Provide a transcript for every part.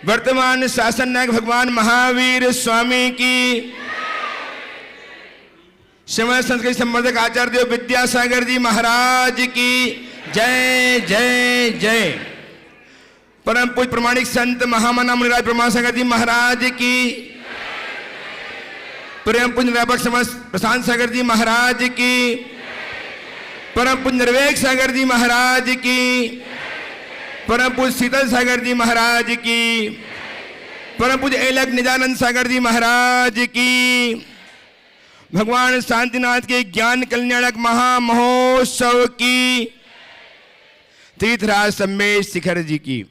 वर्तमान शासन नायक भगवान महावीर स्वामी की, श्रीमद संस्कृत संवर्धक आचार्य देव विद्यासागर जी महाराज की जय जय जय। परम पूज्य प्रमाणिक संत महामना मुनिराज प्रमासागर जी महाराज की, परम पूज्य निरापक समस्त प्रशांत सागर जी महाराज की, परम पूज्य निर्वेक सागर जी महाराज की, परम पूज्य शीतल सागर जी महाराज की, परम पूज्य एलक निजानंद सागर जी महाराज की, भगवान शांतिनाथ के ज्ञान कल्याणक महामहोत्सव की, तीर्थराज सम्मेश शिखर जी की,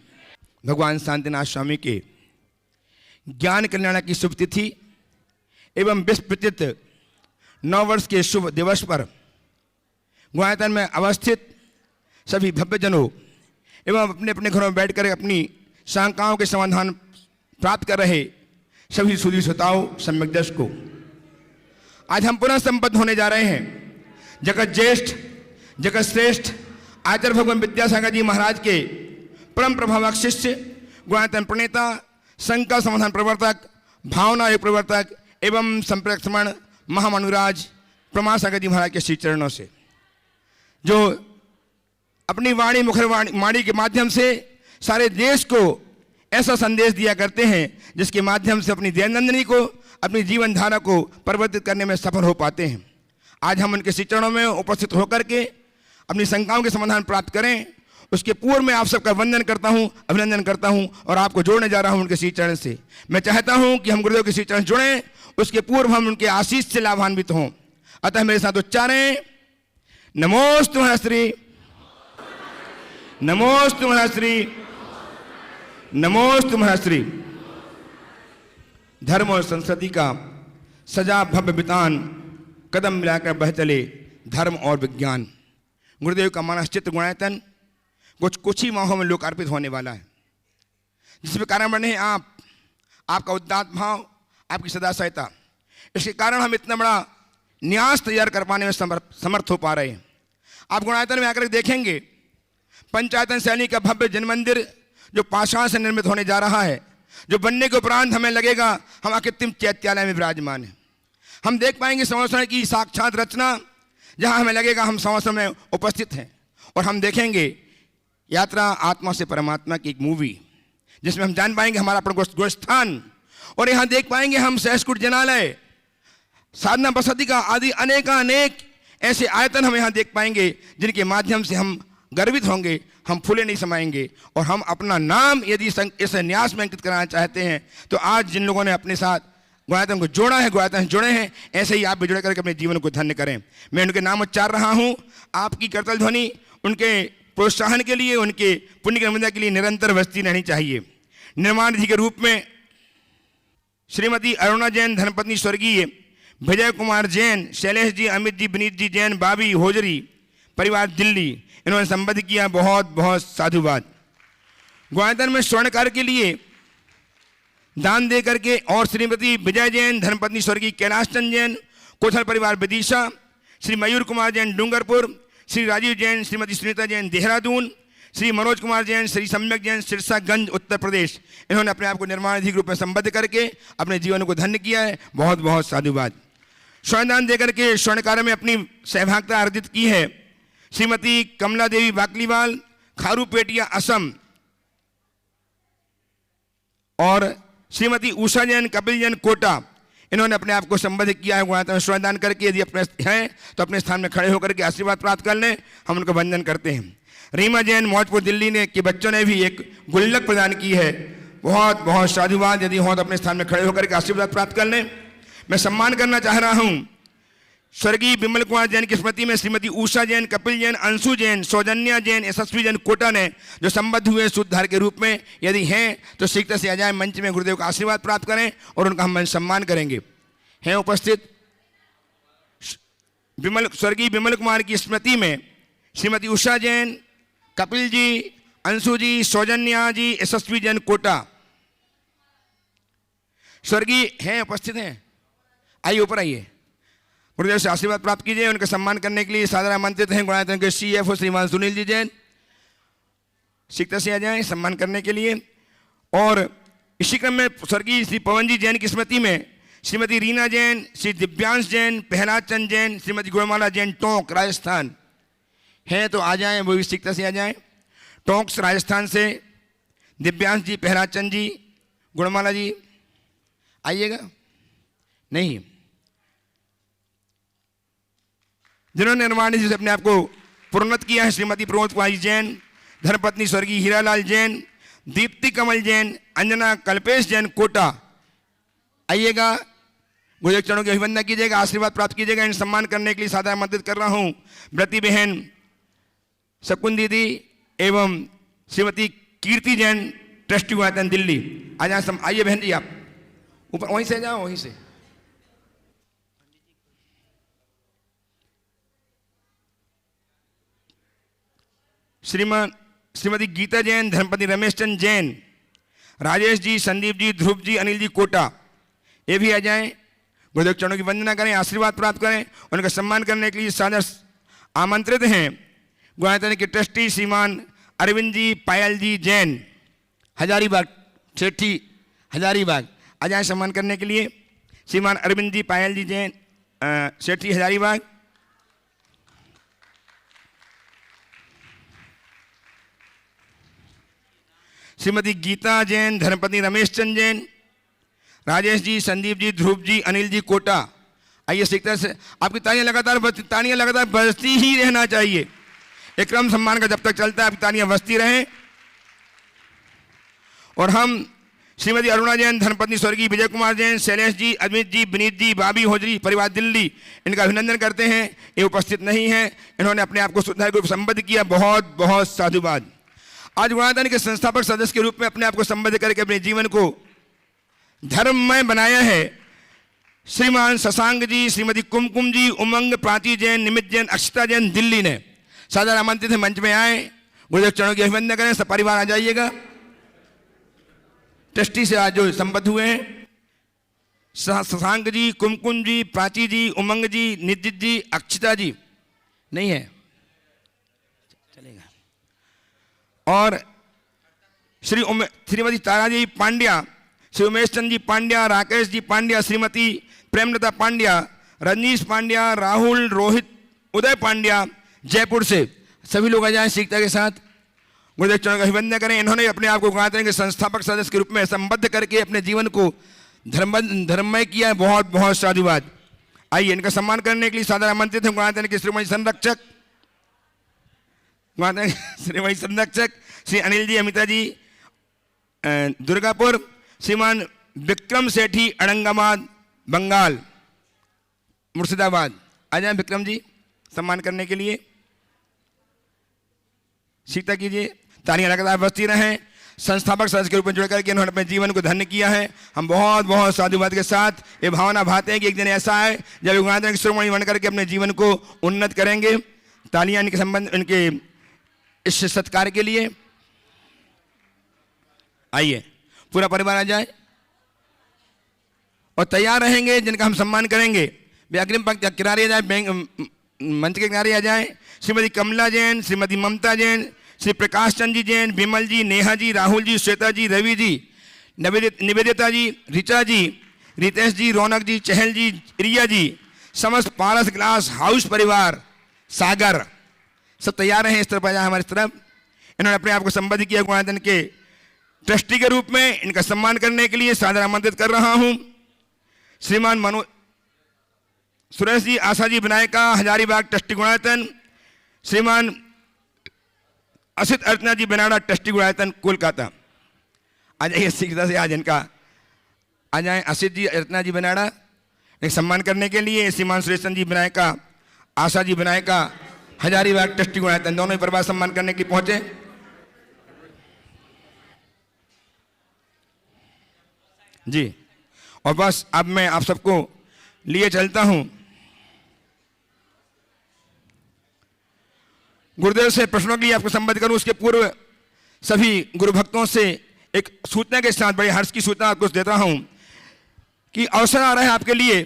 भगवान शांतिनाथ स्वामी के ज्ञान कल्याणक की शुभ तिथि एवं विश्व प्रचित 9 वर्ष के शुभ दिवस पर गुणायतन में अवस्थित सभी भव्यजनों एवं अपने अपने घरों में बैठकर अपनी शंकाओं के समाधान प्राप्त कर रहे सभी सुधी श्रोताओं सम्यक दर्शकों, आज हम पुनः संपन्न होने जा रहे हैं जगत ज्येष्ठ जगत श्रेष्ठ आचार्य भगवान विद्यासागर जी महाराज के परम प्रभावक शिष्य गुणायतन प्रणेता संघ का समाधान प्रवर्तक भावना योग प्रवर्तक एवं संप्रक्षण महामनुराज प्रमासागर जी महाराज के श्री चरणों से, जो अपनी वाणी मुखर वाणी के माध्यम से सारे देश को ऐसा संदेश दिया करते हैं जिसके माध्यम से अपनी दैनंदिनी को अपनी जीवन धारा को परिवर्तित करने में सफल हो पाते हैं। आज हम उनके श्री चरणों में उपस्थित होकर के अपनी शंकाओं के समाधान प्राप्त करें, उसके पूर्व में आप सबका वंदन करता हूं, अभिनंदन करता हूं और आपको जोड़ने जा रहा हूं उनके श्री चरण से। मैं चाहता हूं कि हम गुरुदेव के श्री चरण जुड़ें, उसके पूर्व हम उनके आशीष से लाभान्वित हों। अतः मेरे साथ उच्चारें, नमोस्तु महर्षि, नमोस्तु महर्षि, नमोस्तु महर्षि। धर्म और संस्कृति का सजा भव्य वितान कदम मिलाकर बह चले धर्म और विज्ञान। गुरुदेव का मानस चित्र गुणायतन कुछ ही माहों में लोकार्पित होने वाला है, जिसके कारण बने हैं आपका उदात्त भाव, आपकी सदा सहायता। इसके कारण हम इतना बड़ा न्यास तैयार कर पाने में समर्थ हो पा रहे हैं। आप गुणायतन में आकर देखेंगे पंचायतन शैली का भव्य जन मंदिर जो पाषाण से निर्मित होने जा रहा है, जो बनने के उपरांत हमें लगेगा हम कृत्रिम चैत्यालय में विराजमान हैं। हम देख पाएंगे संवत्सर की साक्षात रचना, जहां हमें लगेगा हम संवत्सर में उपस्थित हैं। और हम देखेंगे यात्रा आत्मा से परमात्मा की एक मूवी, जिसमें हम जान पाएंगे हमारा अपना गोस्थान। और यहाँ देख पाएंगे हम सहस्कुट जनालय, साधना बसती का आदि अनेक ऐसे आयतन हम यहाँ देख पाएंगे, जिनके माध्यम से हम गर्वित होंगे, हम फूले नहीं समाएंगे। और हम अपना नाम यदि इस न्यास में अंकित कराना चाहते हैं तो आज जिन लोगों ने अपने साथ गुणायतन को जोड़ा है, गुणायतन जुड़े हैं, ऐसे ही आप भी जुड़े करके अपने जीवन को धन्य करें। मैं उनके नाम उच्चार रहा हूँ, आपकी करतल ध्वनि उनके प्रोत्साहन के लिए, उनके पुण्य की के लिए निरंतर बजती रहनी चाहिए। निर्माण निधि के रूप में श्रीमती अरुणा जैन धर्मपत्नी स्वर्गीय विजय कुमार जैन, शैलेश जी, अमित जी, विनीत जी जैन, बाबी होजरी परिवार दिल्ली, इन्होंने संबद्ध किया। बहुत बहुत साधुवाद। गुणायतन में स्वर्ण कार्य के लिए दान दे करके और श्रीमती विजय जैन धर्मपत्नी स्वर्गीय कैलाश चंद जैन, कोथल परिवार विदिशा, श्री मयूर कुमार जैन डूंगरपुर, श्री राजीव जैन, श्रीमती सुनीता जैन देहरादून, श्री मनोज कुमार जैन, श्री सम्यक जैन सिरसागंज उत्तर प्रदेश, इन्होंने अपने आप को निर्माण निधि के रूप में संबद्ध करके अपने जीवन को धन्य किया है। बहुत बहुत साधुवाद। स्वर्णदान देकर के स्वर्ण कार्य में अपनी सहभागिता अर्जित की है श्रीमती कमला देवी बाकलीवाल, खारूपेटिया असम, और श्रीमती उषा जैन, कपिल जैन कोटा, इन्होंने अपने आप को संबद्ध किया है गुणायतन में स्वर्ण दान करके। यदि अपने हैं तो अपने स्थान में खड़े होकर के आशीर्वाद प्राप्त कर लें, हम उनको वंदन करते हैं। रीमा जैन मौजपुर दिल्ली ने के बच्चों ने भी एक गुल्लक प्रदान की है। बहुत बहुत साधुवाद। यदि हो तो अपने स्थान में खड़े होकर के आशीर्वाद प्राप्त कर लें। मैं सम्मान करना चाह रहा हूँ स्वर्गीय विमल कुमार जैन की स्मृति में श्रीमती उषा जैन, कपिल जैन, अंशु जैन, सौजन्या जैन, यशस्वी जैन कोटा ने जो संबद्ध हुए सूत्रधार के रूप में, यदि हैं तो शीघ्र से आ जाए मंच में, गुरुदेव का आशीर्वाद प्राप्त करें और उनका हम सम्मान करेंगे। हैं उपस्थित स्वर्गीय विमल कुमार की स्मृति में श्रीमती उषा जैन, कपिल जी, अंशु जी, सौजन्या जी, यशस्वी जैन कोटा, स्वर्गीय हैं उपस्थित हैं। आइए ऊपर आइए। गुरुदेव से आशीर्वाद प्राप्त कीजिए। उनका सम्मान करने के लिए सादर आमंत्रित हैं गुणायतन के CFO श्रीमान सुनील जी जैन, शीघ्रता से आ जाएं सम्मान करने के लिए। और इसी क्रम में स्वर्गीय श्री पवन जी जैन की स्मृति में श्रीमती रीना जैन, श्री दिव्यांश जैन, प्रहलाद चंद जैन, श्रीमती गुणमाला जैन टोंक राजस्थान है, तो आ जाएं, वो भी शीघ्रता से आ जाएं। टोंक राजस्थान से दिव्यांश जी, प्रहलाद चंद जी, गुणमाला जी आइएगा। नहीं, जिन्होंने निर्माण जी से अपने आप को प्रोन्नत किया है, श्रीमती प्रमोद कुमारी जैन, धर्मपत्नी स्वर्गीय हीरालाल जैन, दीप्ति कमल जैन, अंजना कल्पेश जैन कोटा आइएगा। गुरुदेव चरणों की अभिवंदना कीजिएगा, आशीर्वाद प्राप्त कीजिएगा। इन सम्मान करने के लिए सादर आमंत्रित कर रहा हूँ व्रती बहन शकुन दीदी एवं श्रीमती कीर्ति जैन, ट्रस्टी गुणायतन दिल्ली। आइए बहन जी, आप ऊपर वहीं से जाओ, वहीं से। श्रीमती गीता जैन, धर्मपति रमेश चंद जैन, राजेश जी, संदीप जी, ध्रुव जी, अनिल जी कोटा, ये भी आ जाएं। गुरुदेव चरणों की वंदना करें, आशीर्वाद प्राप्त करें। उनका सम्मान करने के लिए सादर आमंत्रित हैं गुणायतन के ट्रस्टी श्रीमान अरविंद जी, पायल जी जैन, हजारीबाग, सेठी हजारीबाग आ जाएं सम्मान करने के लिए। श्रीमान अरविंद जी, पायल जी जैन, सेठी हजारीबाग। श्रीमती गीता जैन, धर्मपति रमेश चंद जैन, राजेश जी, संदीप जी, ध्रुव जी, अनिल जी कोटा आइए। शीघ्रता से आपकी तालियां लगातार बजती ही रहना चाहिए। एक क्रम सम्मान का जब तक चलता है आपकी तालियां बजती रहें। और हम श्रीमती अरुणा जैन, धर्मपत्नी स्वर्गीय विजय कुमार जैन, शैलेश जी, अमित जी, विनीत जी, भाभी होजरी परिवार दिल्ली, इनका अभिनंदन करते हैं। ये उपस्थित नहीं है, इन्होंने अपने आप को सुधार ग्रुप संबद्ध किया, बहुत बहुत साधुवाद। आज गुणायतन के संस्थापक सदस्य के रूप में अपने आप को संबद्ध करके अपने जीवन को धर्ममय बनाया है श्रीमान शशांक जी, श्रीमती कुमकुम जी, उमंग, प्राची जैन, निमित जैन, अक्षता जैन दिल्ली ने सादर आमंत्रित है, मंच में आए। गुरुदेव चरणों की अभिवंदना करें, सब परिवार आ जाइएगा। ट्रस्टी से आज जो संबद्ध हुए हैं शशांक जी, कुमकुम जी, प्राची जी, उमंग जी, निजित जी, अक्षता जी नहीं है, चलेगा। और श्रीमती तारा जी पांड्या, श्री उमेश चंद जी पांड्या, राकेश जी पांड्या, श्रीमती प्रेमलता पांड्या, रजनीश पांड्या, राहुल, रोहित, उदय पांड्या जयपुर से सभी लोग आ जाएं शीघ्रता के साथ। गुरुदेव चरणों का अभिवंदन करें। इन्होंने अपने आप को गुणायतन के संस्थापक सदस्य के रूप में संबद्ध करके अपने जीवन को धर्ममय किया है, बहुत बहुत साधुवाद। आइए, इनका सम्मान करने के लिए सादर आमंत्रित हैं गुणायतन के श्रीमती संरक्षक श्री अनिल जी, अमिता जी दुर्गापुर, श्रीमान विक्रम सेठी औरंगाबाद बंगाल मुर्शिदाबाद आ जाएं विक्रम जी सम्मान करने के लिए। शीघ्रता कीजिए, तालियां लगातार बजती रहें। संस्थापक सदस्य के रूप में जुड़ करके इन्होंने अपने जीवन को धन्य किया है। हम बहुत बहुत साधुवाद के साथ ये भावना भाते हैं कि एक दिन ऐसा है जब गुणायतन के शिरोमणि बन करके अपने जीवन को उन्नत करेंगे। तालियां इनके संबंध, इनके इस सत्कार के लिए। आइए, पूरा परिवार आ जाए और तैयार रहेंगे जिनका हम सम्मान करेंगे। वे अग्रिम पंक्ति किनारे आ जाए, मंच के किनारे आ जाए। श्रीमती कमला जैन, श्रीमती ममता जैन, श्री प्रकाश चंद जी जैन, विमल जी, नेहा जी, राहुल जी, श्वेता जी, रवि जी, निवेदिता जी, ऋचा जी, रितेश जी, रौनक जी, चहल जी, रिया जी, समस्त पारस ग्लास हाउस परिवार, सागर सब तैयार हैं। इस तरफ आ जाए, हमारी तरफ। इन्होंने अपने आप को संबोधित किया गुणायतन के ट्रस्टी के रूप में। इनका सम्मान करने के लिए सादर आमंत्रित कर रहा हूं श्रीमान सुरेश जी, आशा जी विनायका, हजारीबाग ट्रस्टी गुणायतन, श्रीमान असित अर्चना जी बनाड़ा ट्रस्टी गुणायतन कोलकाता आ जाइए शीघ्रता से। आज इनका आ जाए असित जी, अर्चना जी बनाड़ा एक सम्मान करने के लिए। श्रीमान सुरेश जी विनायका, आशा जी विनायका, हजारीबाग ट्रस्टी गुणायतन दोनों ही परिवार सम्मान करने के लिए पहुंचे। जी, और बस अब मैं आप सबको लिए चलता हूं। गुरुदेव से प्रश्नों के लिए आपको संबोधित करूं, उसके पूर्व सभी गुरु भक्तों से एक सूचना के साथ, बड़े हर्ष की सूचना आपको देता हूं कि अवसर आ रहा है आपके लिए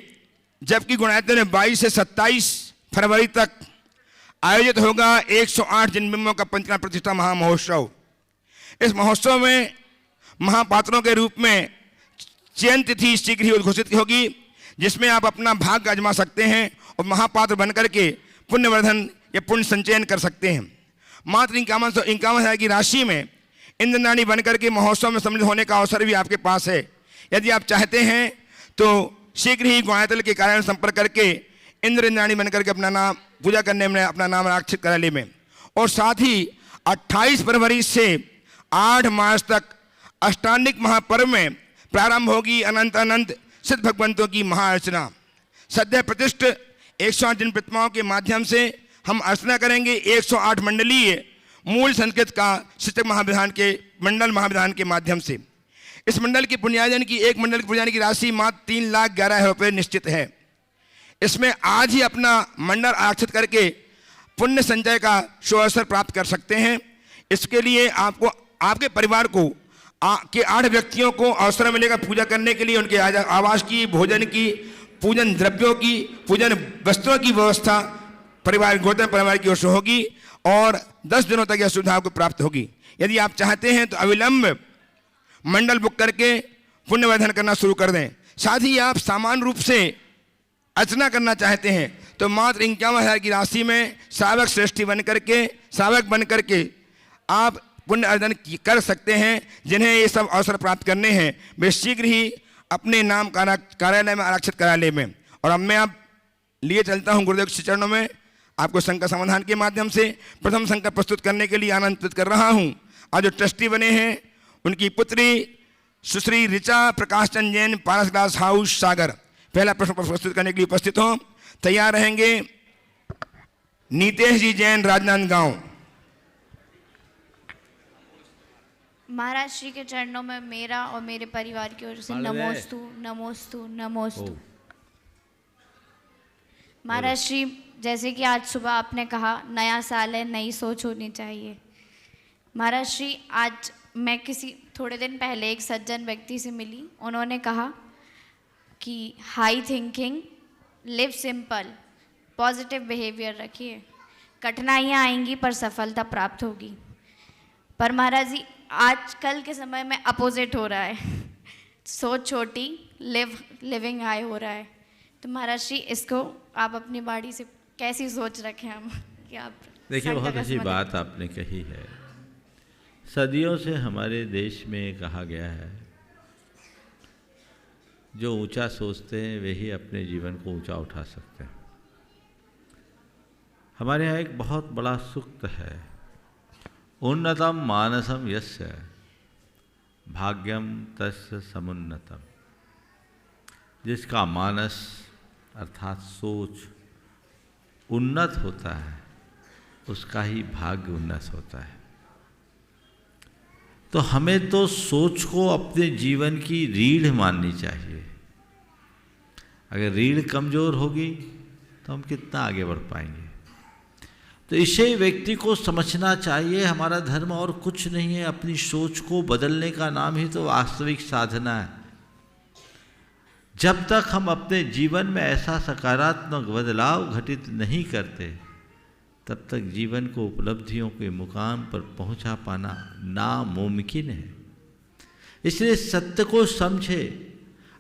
जबकि गुणायतन में 22 से 27 फरवरी तक आयोजित होगा 108 जन्मदिनों का पंचकला प्रतिष्ठा महामहोत्सव। इस महोत्सव में महापात्रों के रूप में चयन तिथि शीघ्र ही उद्घोषित होगी, जिसमें आप अपना भाग्य आजमा सकते हैं और महापात्र बनकर के पुण्यवर्धन या पुण्य संचयन कर सकते हैं। मात्र 51 हजार की राशि में इंद्रनानी बनकर के महोत्सव में सम्मिलित होने का अवसर भी आपके पास है। यदि आप चाहते हैं तो शीघ्र ही गुणायतल के कार्यालय में संपर्क करके इंद्रनानी बनकर के अपना नाम पूजा करने में अपना नाम आरक्षित कार्यालय में। और साथ ही 28 फरवरी से 8 मार्च तक अष्टांगिक महापर्व में प्रारंभ होगी अनंत अनंत सिद्ध भगवंतों की महाअर्चना। सद्य प्रतिष्ठ 108 जिन प्रतिमाओं के माध्यम से हम अर्चना करेंगे 108 मंडलीय मूल संस्कृत का शिक्षक महाविधान के मंडल महाविधान के माध्यम से। इस मंडल की पुण्यार्जन की एक मंडल की पुण्यार्जन की राशि मात्र 3,11,000 रुपये निश्चित है। इसमें आज ही अपना मंडल आरक्षित करके पुण्य संचय का सुअवसर प्राप्त कर सकते हैं। इसके लिए आपको आपके परिवार को के 8 व्यक्तियों को अवसर मिलेगा पूजा करने के लिए। उनके आवास की, भोजन की, पूजन द्रव्यों की, पूजन वस्त्रों की व्यवस्था परिवार गौतम परिवार की ओर से होगी और 10 दिनों तक यह सुविधा आपको प्राप्त होगी। यदि आप चाहते हैं तो अविलंब मंडल बुक करके पुण्यवर्धन करना शुरू कर दें। साथ ही आप सामान्य रूप से अर्चना करना चाहते हैं तो मात्र 51,000 की राशि में सावक श्रेष्ठी बन करके आप पुण्य अर्जन कर सकते हैं। जिन्हें ये सब अवसर प्राप्त करने हैं वे शीघ्र ही अपने नाम कार्यालय में आरक्षित कार्यालय में। और अब मैं आप लिए चलता हूँ गुरुदेव के चरणों में। आपको संकट समाधान के माध्यम से प्रथम संकट प्रस्तुत करने के लिए आमंत्रित कर रहा हूँ। आज जो ट्रस्टी बने हैं उनकी पुत्री सुश्री ऋचा प्रकाश चंद जैन, पारस ग्लास हाउस सागर, पहला प्रश्न प्रस्तुत करने के लिए उपस्थित हों। तैयार रहेंगे नीतेश जी जैन, राजनांदगांव। महाराज श्री के चरणों में मेरा और मेरे परिवार की ओर से नमोस्तु नमोस्तु नमोस्तु। महाराज श्री, जैसे कि आज सुबह आपने कहा नया साल है, नई सोच होनी चाहिए। महाराज श्री, आज मैं थोड़े दिन पहले एक सज्जन व्यक्ति से मिली। उन्होंने कहा कि high thinking, live simple, positive behaviour रखिए, कठिनाइयाँ आएंगी पर सफलता प्राप्त होगी। पर महाराज जी, आजकल के समय में अपोजिट हो रहा है, सोच छोटी, लिविंग हाई हो रहा है। तो महाराज श्री, इसको आप अपनी बाड़ी से कैसी सोच रखें हम कि आप देखिए, बहुत अच्छी बात आपने कही है। सदियों से हमारे देश में कहा गया है जो ऊंचा सोचते हैं वे ही अपने जीवन को ऊंचा उठा सकते हैं। हमारे यहाँ एक बहुत बड़ा सूक्त है, उन्नतम मानसम यस्य भाग्यम तस्य समुन्नतम। जिसका मानस अर्थात सोच उन्नत होता है उसका ही भाग्य उन्नत होता है। तो हमें तो सोच को अपने जीवन की रीढ़ माननी चाहिए। अगर रीढ़ कमज़ोर होगी तो हम कितना आगे बढ़ पाएंगे। तो इसे व्यक्ति को समझना चाहिए, हमारा धर्म और कुछ नहीं है, अपनी सोच को बदलने का नाम ही तो वास्तविक साधना है। जब तक हम अपने जीवन में ऐसा सकारात्मक बदलाव घटित नहीं करते तब तक जीवन को उपलब्धियों के मुकाम पर पहुंचा पाना नामुमकिन है। इसलिए सत्य को समझे,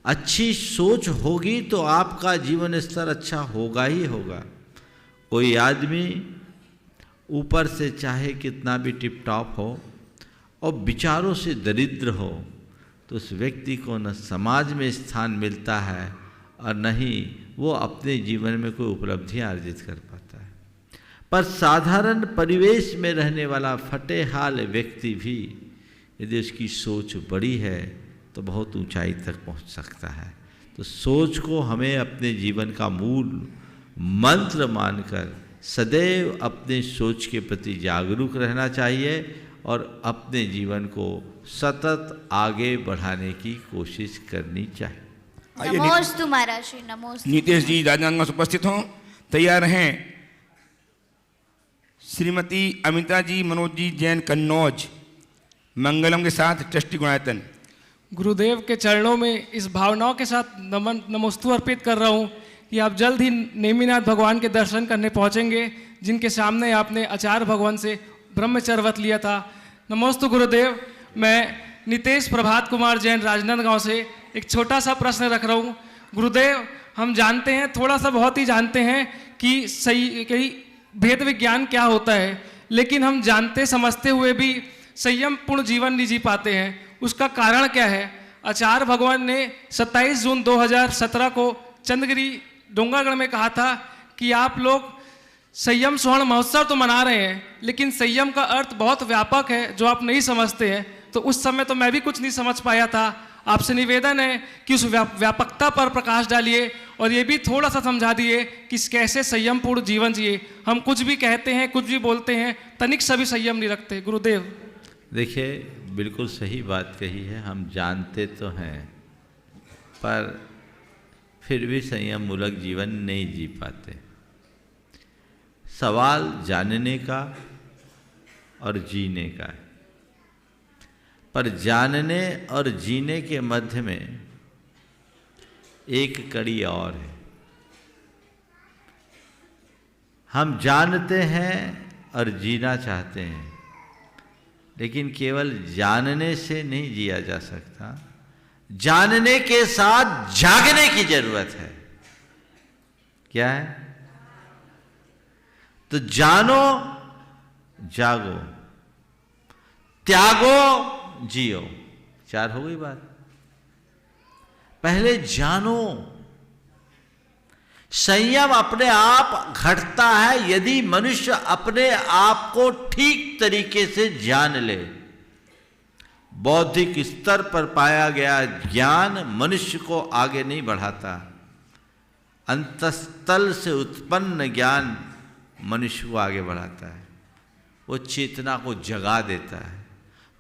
अच्छी सोच होगी तो आपका जीवन स्तर अच्छा होगा ही होगा। कोई आदमी ऊपर से चाहे कितना भी टिप टॉप हो और विचारों से दरिद्र हो तो उस व्यक्ति को न समाज में स्थान मिलता है और न ही वो अपने जीवन में कोई उपलब्धियां अर्जित कर पाता है। पर साधारण परिवेश में रहने वाला फटेहाल व्यक्ति भी यदि उसकी सोच बड़ी है तो बहुत ऊंचाई तक पहुंच सकता है। तो सोच को हमें अपने जीवन का मूल मंत्र मानकर सदैव अपने सोच के प्रति जागरूक रहना चाहिए और अपने जीवन को सतत आगे बढ़ाने की कोशिश करनी चाहिए। नमोस्तु महाराज श्री, नमोस्तु। नीतेश जी राजनांदगांव से उपस्थित हों। तैयार हैं श्रीमती अमिता जी मनोज जी जैन, कन्नौज, मंगलम के साथ ट्रस्टी गुणायतन। गुरुदेव के चरणों में इस भावनाओं के साथ नमन नमोस्तु अर्पित कर रहा हूँ कि आप जल्द ही नेमिनाथ भगवान के दर्शन करने पहुंचेंगे, जिनके सामने आपने आचार्य भगवान से ब्रह्मचर्य व्रत लिया था। नमोस्तु गुरुदेव। मैं नितेश प्रभात कुमार जैन राजनांदगांव से एक छोटा सा प्रश्न रख रहा हूँ। गुरुदेव, हम जानते हैं, थोड़ा सा बहुत ही जानते हैं कि सही कई भेद विज्ञान क्या होता है, लेकिन हम जानते समझते हुए भी संयम पूर्ण जीवन नहीं जी पाते हैं। उसका कारण क्या है? आचार्य भगवान ने 27 जून 2017 को चंद्रगिरी डोंगरगढ़ में कहा था कि आप लोग संयम स्वर्ण महोत्सव तो मना रहे हैं, लेकिन संयम का अर्थ बहुत व्यापक है जो आप नहीं समझते हैं। तो उस समय तो मैं भी कुछ नहीं समझ पाया था। आपसे निवेदन है कि उस व्यापकता पर प्रकाश डालिए और ये भी थोड़ा सा समझा दिए कि कैसे संयम पूर्ण जीवन जिए। हम कुछ भी कहते हैं, कुछ भी बोलते हैं, तनिक सा भी संयम नहीं रखते। गुरुदेव। देखिए, बिल्कुल सही बात कही है। हम जानते तो हैं, पर फिर भी संयम मूलक जीवन नहीं जी पाते। सवाल जानने का और जीने का है, पर जानने और जीने के मध्य में एक कड़ी और है। हम जानते हैं और जीना चाहते हैं, लेकिन केवल जानने से नहीं जिया जा सकता। जानने के साथ जागने की जरूरत है। क्या है? तो जानो, जागो, त्यागो, जियो। 4 हो गई बात। पहले जानो। संयम अपने आप घटता है यदि मनुष्य अपने आप को ठीक तरीके से जान ले। बौद्धिक स्तर पर पाया गया ज्ञान मनुष्य को आगे नहीं बढ़ाता। अंतस्तल से उत्पन्न ज्ञान मनुष्य को आगे बढ़ाता है। वो चेतना को जगा देता है।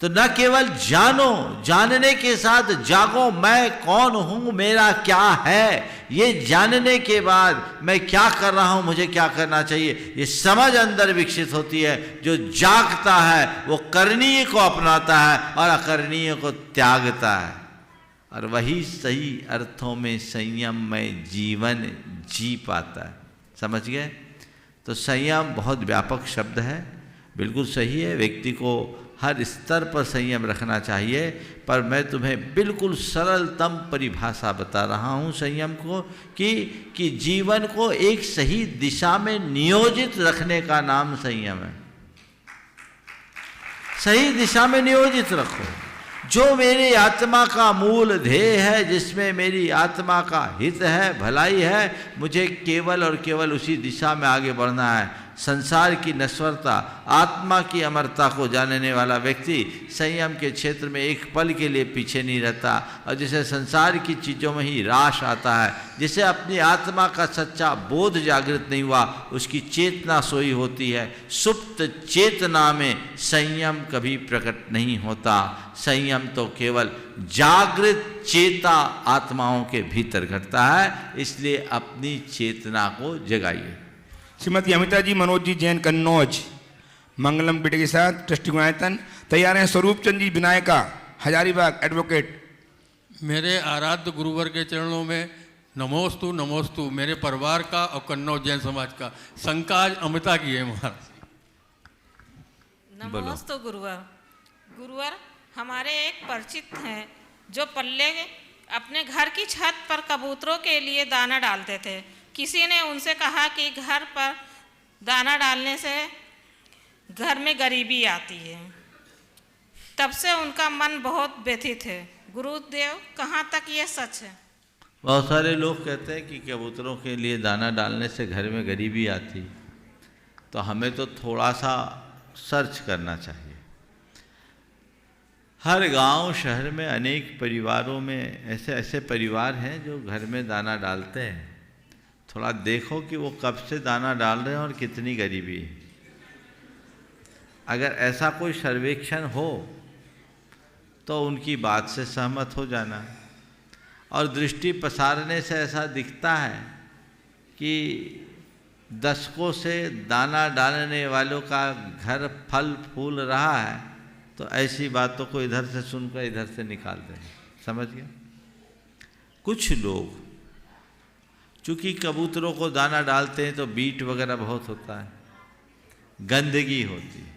तो न केवल जानो, जानने के साथ जागो। मैं कौन हूं, मेरा क्या है, ये जानने के बाद मैं क्या कर रहा हूं, मुझे क्या करना चाहिए, ये समझ अंदर विकसित होती है। जो जागता है वो करणीय को अपनाता है और अकरणीय को त्यागता है, और वही सही अर्थों में संयम में जीवन जी पाता है। समझ गए? तो संयम बहुत व्यापक शब्द है, बिल्कुल सही है। व्यक्ति को हर स्तर पर संयम रखना चाहिए, पर मैं तुम्हें बिल्कुल सरलतम परिभाषा बता रहा हूँ संयम को कि जीवन को एक सही दिशा में नियोजित रखने का नाम संयम है। सही दिशा में नियोजित रखो। जो मेरी आत्मा का मूल ध्येय है, जिसमें मेरी आत्मा का हित है, भलाई है, मुझे केवल और केवल उसी दिशा में आगे बढ़ना है। संसार की नश्वरता, आत्मा की अमरता को जानने वाला व्यक्ति संयम के क्षेत्र में एक पल के लिए पीछे नहीं रहता। और जिसे संसार की चीज़ों में ही राश आता है, जिसे अपनी आत्मा का सच्चा बोध जागृत नहीं हुआ, उसकी चेतना सोई होती है। सुप्त चेतना में संयम कभी प्रकट नहीं होता। संयम तो केवल जागृत चेता आत्माओं के भीतर घटता है। इसलिए अपनी चेतना को जगाइए। श्रीमती अमिता जी मनोज जी जैन कन्नौज मंगलम बेटे के साथ ट्रस्टी गुणायतन तैयार हैं। स्वरूप चंद जी विनायका हजारीबाग एडवोकेट। मेरे आराध्य गुरुवर के चरणों में नमोस्तु नमोस्तु। मेरे परिवार का और कन्नौज जैन समाज का संकाज अमिता की है महाराज। नमोस्तु गुरुवर। गुरुवर, हमारे एक परिचित हैं जो पल्ले अपने घर की छत पर कबूतरों के लिए दाना डालते थे। किसी ने उनसे कहा कि घर पर दाना डालने से घर में गरीबी आती है। तब से उनका मन बहुत व्यथित है। गुरुदेव, कहाँ तक ये सच है? बहुत सारे लोग कहते हैं कि कबूतरों के लिए दाना डालने से घर में गरीबी आती। तो हमें तो थोड़ा सा सर्च करना चाहिए। हर गांव शहर में अनेक परिवारों में ऐसे परिवार हैं जो घर में दाना डालते हैं। थोड़ा देखो कि वो कब से दाना डाल रहे हैं और कितनी गरीबी है। अगर ऐसा कोई सर्वेक्षण हो तो उनकी बात से सहमत हो जाना। और दृष्टि पसारने से ऐसा दिखता है कि दशकों से दाना डालने वालों का घर फल फूल रहा है, तो ऐसी बातों को इधर से सुनकर इधर से निकाल दें। समझ गए? कुछ लोग चूँकि कबूतरों को दाना डालते हैं तो बीट वगैरह बहुत होता है, गंदगी होती है,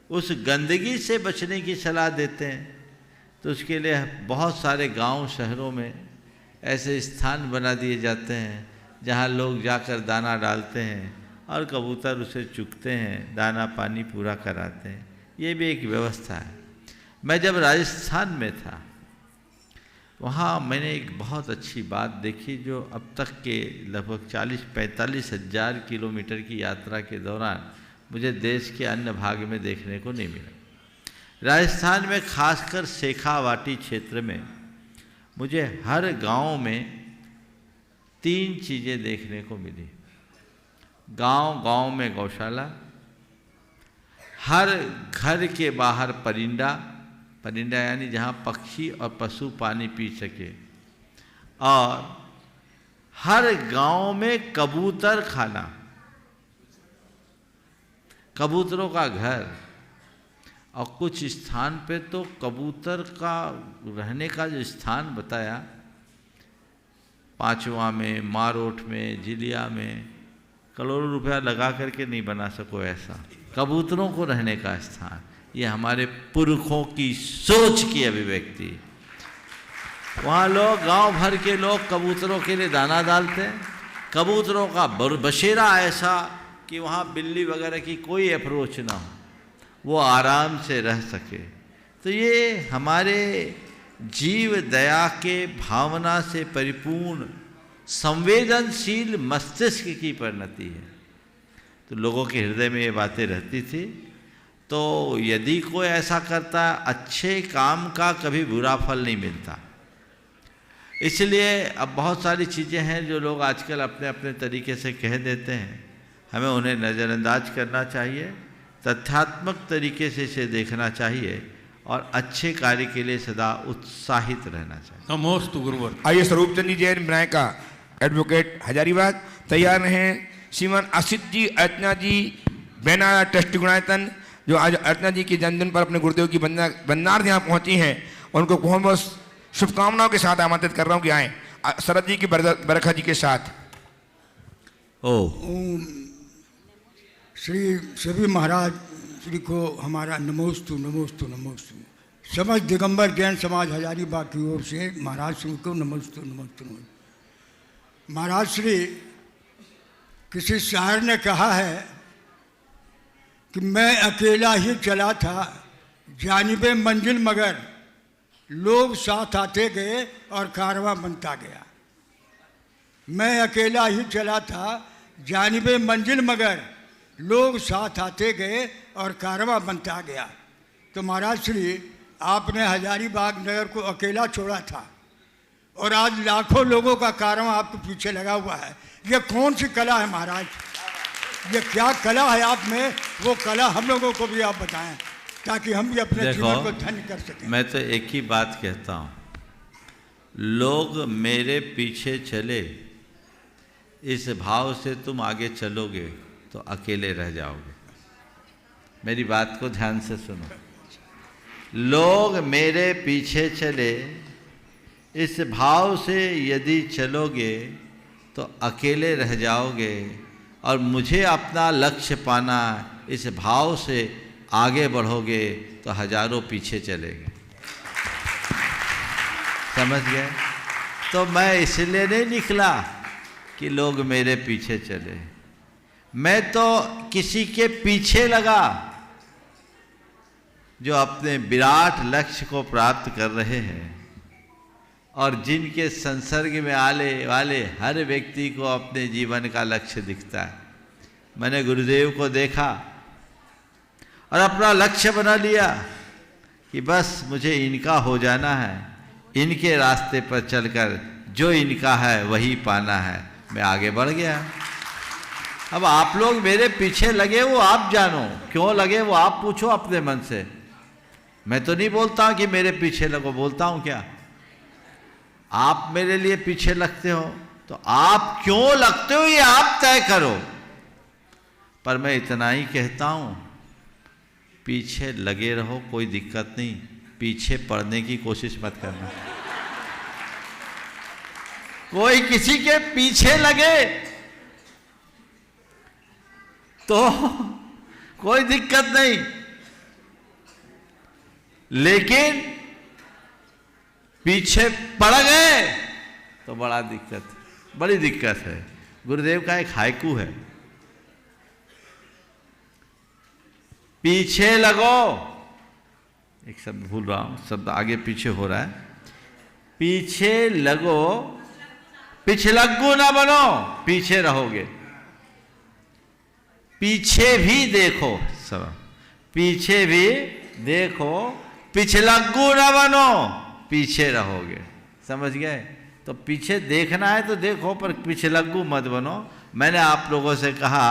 उस गंदगी से बचने की सलाह देते हैं। तो उसके लिए बहुत सारे गांव शहरों में ऐसे स्थान बना दिए जाते हैं जहां लोग जाकर दाना डालते हैं और कबूतर उसे चुगते हैं, दाना पानी पूरा कराते हैं। ये भी एक व्यवस्था है। मैं जब राजस्थान में था वहाँ मैंने एक बहुत अच्छी बात देखी जो अब तक के लगभग 40-45 हज़ार किलोमीटर की यात्रा के दौरान मुझे देश के अन्य भाग में देखने को नहीं मिला। राजस्थान में खासकर शेखावाटी क्षेत्र में मुझे हर गांव में 3 चीज़ें देखने को मिली। गांव-गांव में गौशाला, हर घर के बाहर परिंदा यानी जहाँ पक्षी और पशु पानी पी सके, और हर गांव में कबूतर खाना, कबूतरों का घर। और कुछ स्थान पे तो कबूतर का रहने का जो स्थान बताया, पांचवा में, मारोठ में, जिलिया में, करोड़ों रुपया लगा करके नहीं बना सको ऐसा कबूतरों को रहने का स्थान। ये हमारे पुरखों की सोच की अभिव्यक्ति। वहाँ लोग, गांव भर के लोग कबूतरों के लिए दाना डालते हैं। कबूतरों का बसेरा ऐसा कि वहाँ बिल्ली वगैरह की कोई अप्रोच ना हो, वो आराम से रह सके। तो ये हमारे जीव दया के भावना से परिपूर्ण संवेदनशील मस्तिष्क की परिणति है। तो लोगों के हृदय में ये बातें रहती थी। तो यदि कोई ऐसा करता है, अच्छे काम का कभी बुरा फल नहीं मिलता। इसलिए अब बहुत सारी चीज़ें हैं जो लोग आजकल अपने अपने तरीके से कह देते हैं, हमें उन्हें नज़रअंदाज करना चाहिए, तथ्यात्मक तरीके से इसे देखना चाहिए और अच्छे कार्य के लिए सदा उत्साहित रहना चाहिए। नमोस्तु गुरुवर। आइए स्वरूप चंद जी जैन विनायका एडवोकेट हजारीबाग तैयार रहें। श्रीमान आशित जी, अर्चना जी, बैनारा ट्रस्ट गुणायतन जो आज अर्चना जी के जन्मदिन पर अपने गुरुदेव की बंदार यहाँ पहुँची हैं, उनको बहुत बहुत शुभकामनाओं के साथ आमंत्रित कर रहा हूँ कि आएँ शरद जी की बरखा जी के साथ। ओम श्री सभी महाराज श्री को हमारा नमोस्तु नमोस्तु नमोस्तु। समझ दिगंबर जैन समाज हजारीबाग की ओर से महाराज श्री को नमोस्तु नमोस्तु नमोस्तु। महाराज श्री, किसी शायर ने कहा है कि मैं अकेला ही चला था जानिबे मंजिल, मगर लोग साथ आते गए और कारवां बनता गया। मैं अकेला ही चला था जानिबे मंजिल, मगर लोग साथ आते गए और कारवां बनता गया। तो महाराज श्री, आपने हजारीबाग नगर को अकेला छोड़ा था और आज लाखों लोगों का कारवां आपके पीछे लगा हुआ है। ये कौन सी कला है महाराज? ये क्या कला है आप में? वो कला हम लोगों को भी आप बताएं ताकि हम भी अपने जीवन को धन्य कर सकें। मैं तो एक ही बात कहता हूँ, लोग मेरे पीछे चले, इस भाव से तुम आगे चलोगे तो अकेले रह जाओगे। मेरी बात को ध्यान से सुनो। लोग मेरे पीछे चले, इस भाव से यदि चलोगे तो अकेले रह जाओगे, और मुझे अपना लक्ष्य पाना, इस भाव से आगे बढ़ोगे तो हजारों पीछे चलेंगे। समझ गए? तो मैं इसलिए नहीं निकला कि लोग मेरे पीछे चले, मैं तो किसी के पीछे लगा जो अपने विराट लक्ष्य को प्राप्त कर रहे हैं और जिनके संसर्ग में आने वाले हर व्यक्ति को अपने जीवन का लक्ष्य दिखता है। मैंने गुरुदेव को देखा और अपना लक्ष्य बना लिया कि बस मुझे इनका हो जाना है, इनके रास्ते पर चलकर जो इनका है वही पाना है। मैं आगे बढ़ गया। अब आप लोग मेरे पीछे लगे, वो आप जानो, क्यों लगे वो आप पूछो अपने मन से। मैं तो नहीं बोलता कि मेरे पीछे लगो, बोलता हूँ क्या? आप मेरे लिए पीछे लगते हो तो आप क्यों लगते हो ये आप तय करो। पर मैं इतना ही कहता हूँ, पीछे लगे रहो, कोई दिक्कत नहीं, पीछे पड़ने की कोशिश मत करना। कोई किसी के पीछे लगे तो कोई दिक्कत नहीं, लेकिन पीछे पड़ गए तो बड़ी दिक्कत है। गुरुदेव का एक हाइकू है, पीछे लगो, एक शब्द भूल रहा हूं, शब्द आगे पीछे हो रहा है, पीछे लगो, पिछलग्गू ना बनो, पीछे रहोगे, पीछे भी देखो, सब पीछे भी देखो, पिछलग्गू ना बनो, पीछे रहोगे। समझ गए? तो पीछे देखना है तो देखो, पर पिछलग्गू मत बनो। मैंने आप लोगों से कहा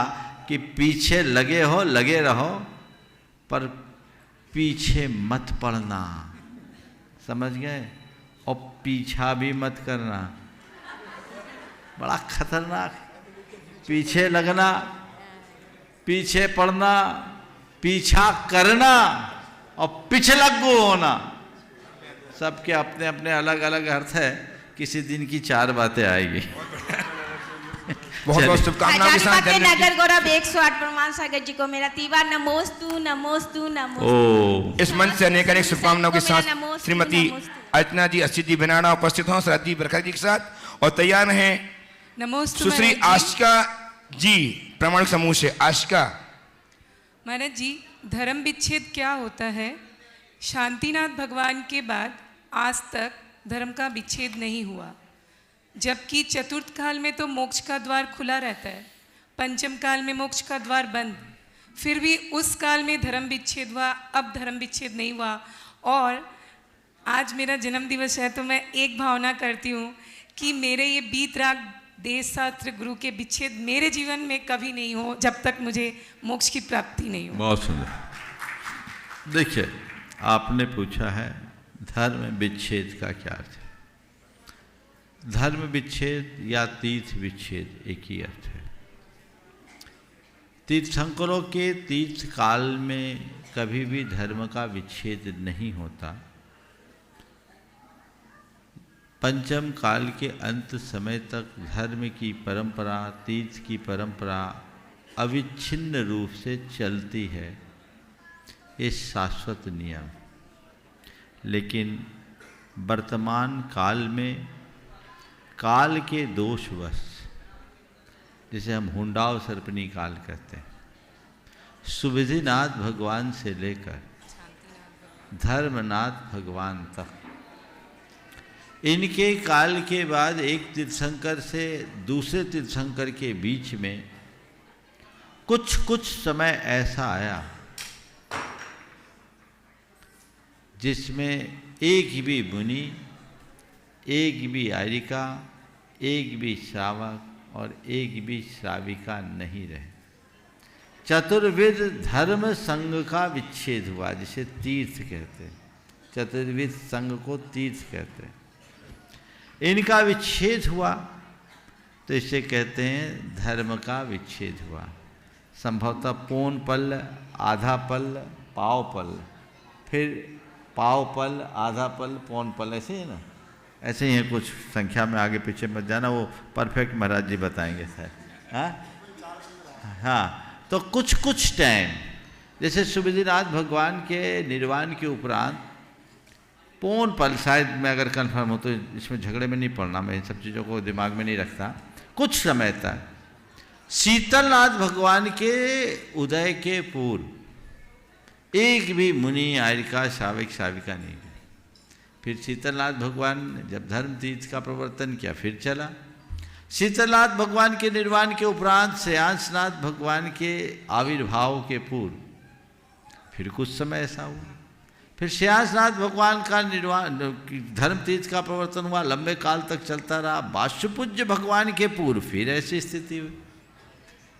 कि पीछे लगे हो, लगे रहो, पर पीछे मत पड़ना। समझ गए? और पीछा भी मत करना, बड़ा खतरनाक। पीछे लगना, पीछे पड़ना, पीछा करना और पिछलग्गू होना, सबके अपने अपने अलग अलग अर्थ है। किसी दिन की 4 बातें आएगी। बहुत बहुत शुभकामनाओं के साथ नगर गौरव 108 प्रमाण सागर जी को मेरा तीवा नमोस्तु नमोस्तु नमोस्तु। इस मंच से अनेक अनेक शुभकामनाओं के साथ श्रीमती अर्चना जी, असित जी बिनाड़ा उपस्थित हों शरद जी बरखा जी के साथ, और तैयार हैं नमोस्तु सुश्री आशिका जी प्रामाणिक समूह से। आशिका। महाराज जी, धर्म विच्छेद क्या होता है? शांतिनाथ भगवान के बाद आज तक धर्म का विच्छेद नहीं हुआ, जबकि चतुर्थ काल में तो मोक्ष का द्वार खुला रहता है, पंचम काल में मोक्ष का द्वार बंद। फिर भी उस काल में धर्म विच्छेद हुआ, अब धर्म विच्छेद नहीं हुआ। और आज मेरा जन्म दिवस है तो मैं एक भावना करती हूँ कि मेरे ये बीत राग देश शास्त्र गुरु के विच्छेद मेरे जीवन में कभी नहीं हो, जब तक मुझे मोक्ष की प्राप्ति नहीं हो। बहुत सुंदर। देखिए, आपने पूछा है धर्म विच्छेद का क्या अर्थ है। धर्म विच्छेद या तीर्थ विच्छेद एक ही अर्थ है। तीर्थंकरों के तीर्थ काल में कभी भी धर्म का विच्छेद नहीं होता। पंचम काल के अंत समय तक धर्म की परंपरा, तीर्थ की परंपरा अविच्छिन्न रूप से चलती है, ये शाश्वत नियम। लेकिन वर्तमान काल में काल के दोषवश, जिसे हम हुंडाव सर्पनी काल कहते हैं, सुविधिनाथ भगवान से लेकर धर्मनाथ भगवान तक, इनके काल के बाद एक तीर्थंकर से दूसरे तीर्थंकर के बीच में कुछ समय ऐसा आया जिसमें एक भी मुनि, एक भी आर्यिका, एक भी श्रावक और एक भी श्राविका नहीं रहे। चतुर्विध धर्म संघ का विच्छेद हुआ, जिसे तीर्थ कहते हैं। चतुर्विध संघ को तीर्थ कहते हैं। इनका विच्छेद हुआ तो इसे कहते हैं धर्म का विच्छेद हुआ। संभवतः पौन पल्ल, आधा पल्ल, पाव पल्ल, फिर पाव पल, आधा पल, पौन पल, ऐसे ही ना, ऐसे ही है। कुछ संख्या में आगे पीछे मत जाना, वो परफेक्ट महाराज जी बताएंगे सर। हाँ, तो कुछ टाइम, जैसे सुविधिनाथ भगवान के निर्वाण के उपरांत पौन पल, शायद मैं अगर कंफर्म हो तो इसमें झगड़े में नहीं पड़ना, मैं इन सब चीज़ों को दिमाग में नहीं रखता, कुछ समय तक शीतलनाथ भगवान के उदय के पूर्व एक भी मुनि, आर्यिका, श्राविक, श्राविका नहीं गए। फिर शीतलनाथ भगवान ने जब धर्म तीर्थ का प्रवर्तन किया, फिर चला। शीतलनाथ भगवान के निर्वाण के उपरांत श्रेयांसनाथ भगवान के आविर्भाव के पूर्व फिर कुछ समय ऐसा हुआ। फिर श्रेयांसनाथ भगवान का निर्वाण, धर्म तीर्थ का प्रवर्तन हुआ, लंबे काल तक चलता रहा। बाष्पूज्य भगवान के पूर्व फिर ऐसी स्थिति हुई।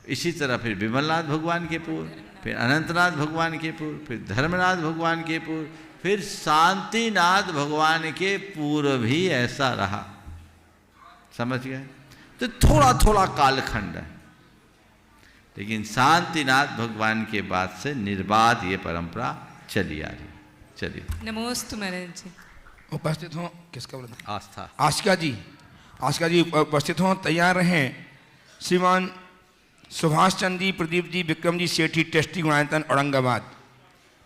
इसी तरह फिर विमलनाथ भगवान के पूर्व, फिर अनंतनाथ भगवान के पूर्व, फिर धर्मनाथ भगवान के पूर्व, फिर शांतिनाथ भगवान के पूर्व भी ऐसा रहा। समझ गए? तो थोड़ा थोड़ा कालखंड है, लेकिन शांतिनाथ भगवान के बाद से निर्बाध ये परंपरा चली आ रही। चलिए, नमोस्तु महाराज जी। उपस्थित हो, किसका बोलना? आस्था। आशिका जी, आज का जी उपस्थित हों, तैयार रहें। श्रीमान सुभाष चंद्र जी, प्रदीप जी, विक्रम जी सेठी, टेस्टी गुणायतन, औरंगाबाद।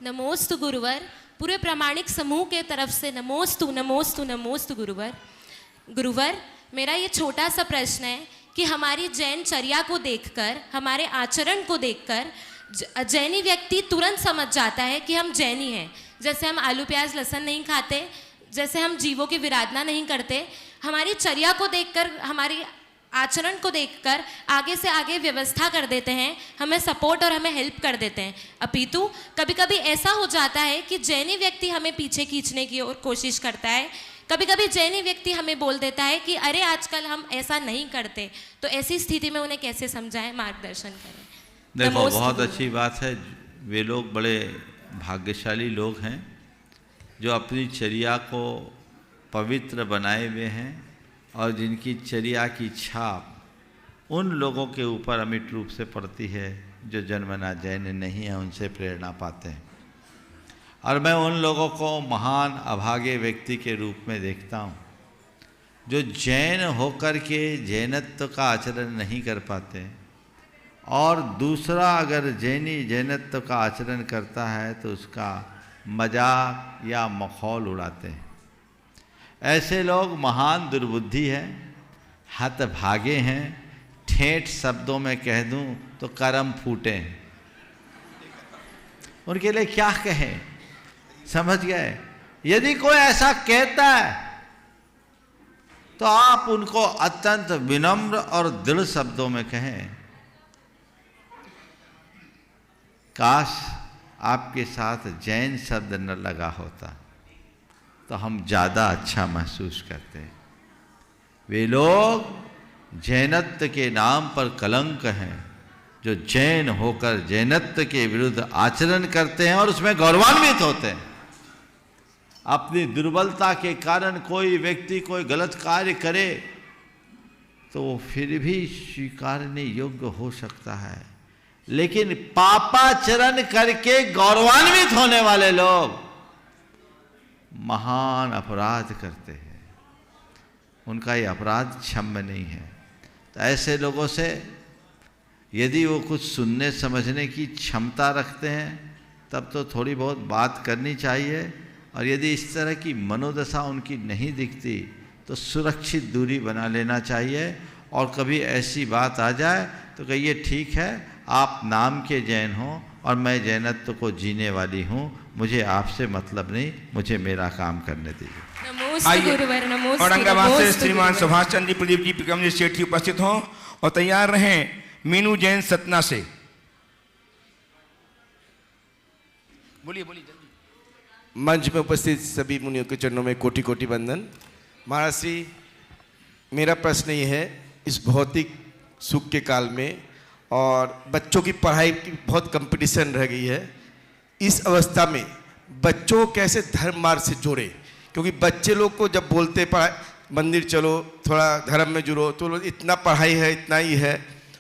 नमोस्तु गुरुवर। पूरे प्रामाणिक समूह के तरफ से नमोस्तु नमोस्तु नमोस्तु गुरुवर। गुरुवर, मेरा ये छोटा सा प्रश्न है कि हमारी जैन चर्या को देखकर, हमारे आचरण को देखकर जैनी व्यक्ति तुरंत समझ जाता है कि हम जैनी हैं। जैसे हम आलू प्याज लहसुन नहीं खाते, जैसे हम जीवों की विराधना नहीं करते, हमारी चर्या को देखकर, हमारी आचरण को देखकर आगे से आगे व्यवस्था कर देते हैं, हमें सपोर्ट और हमें हेल्प कर देते हैं। अपितु कभी कभी ऐसा हो जाता है कि जैनी व्यक्ति हमें पीछे खींचने की ओर कोशिश करता है। कभी कभी जैनी व्यक्ति हमें बोल देता है कि अरे आजकल हम ऐसा नहीं करते। तो ऐसी स्थिति में उन्हें कैसे समझाएं, मार्गदर्शन करें। देखो, बहुत अच्छी बात है। वे लोग बड़े भाग्यशाली लोग हैं जो अपनी चर्या को पवित्र बनाए हुए हैं और जिनकी चर्या की छाप उन लोगों के ऊपर अमिट रूप से पड़ती है जो जन्मना जैन नहीं है, उनसे प्रेरणा पाते हैं। और मैं उन लोगों को महान अभागे व्यक्ति के रूप में देखता हूँ जो जैन होकर के जैनत्व का आचरण नहीं कर पाते, और दूसरा अगर जैनत्व का आचरण करता है तो उसका मजाक या मखौल उड़ाते हैं। ऐसे लोग महान दुर्बुद्धि हैं, हतभागे हैं। ठेठ शब्दों में कह दूं तो करम फूटे हैं। उनके लिए क्या कहें, समझ गए? यदि कोई ऐसा कहता है तो आप उनको अत्यंत विनम्र और दृढ़ शब्दों में कहें, काश आपके साथ जैन शब्द न लगा होता तो हम ज़्यादा अच्छा महसूस करते हैं। वे लोग जैनत्व के नाम पर कलंक हैं जो जैन होकर जैनत्व के विरुद्ध आचरण करते हैं और उसमें गौरवान्वित होते हैं। अपनी दुर्बलता के कारण कोई व्यक्ति कोई गलत कार्य करे तो वो फिर भी स्वीकारने योग्य हो सकता है, लेकिन पापाचरण करके गौरवान्वित होने वाले लोग महान अपराध करते हैं। उनका ये अपराध क्षम्य नहीं है। तो ऐसे लोगों से यदि वो कुछ सुनने समझने की क्षमता रखते हैं तब तो थोड़ी बहुत बात करनी चाहिए, और यदि इस तरह की मनोदशा उनकी नहीं दिखती तो सुरक्षित दूरी बना लेना चाहिए। और कभी ऐसी बात आ जाए तो कहिए, ठीक है, आप नाम के जैन हो और मैं जैनत्व को जीने वाली हूँ, मुझे आपसे मतलब नहीं, मुझे मेरा काम करने दीजिए। नमोस्तु गुरुवर। नमोस्तु। औरंगाबाद से श्रीमान सुभाष चंद्र जी, प्रदीप जी, विक्रम जी सेठी उपस्थित हों और तैयार रहें। मीनू जैन सतना से। बोलिए बोलिए जल्दी। मंच में उपस्थित सभी मुनियों के चरणों में कोटि कोटि वंदन। महाराज श्री, मेरा प्रश्न ये है, इस भौतिक सुख के काल में और बच्चों की पढ़ाई की बहुत कंपटीशन रह गई है, इस अवस्था में बच्चों को कैसे धर्म मार्ग से जोड़े? क्योंकि बच्चे लोग को जब बोलते मंदिर चलो, थोड़ा धर्म में जुड़ो, तो लोग इतना पढ़ाई है, इतना ही है,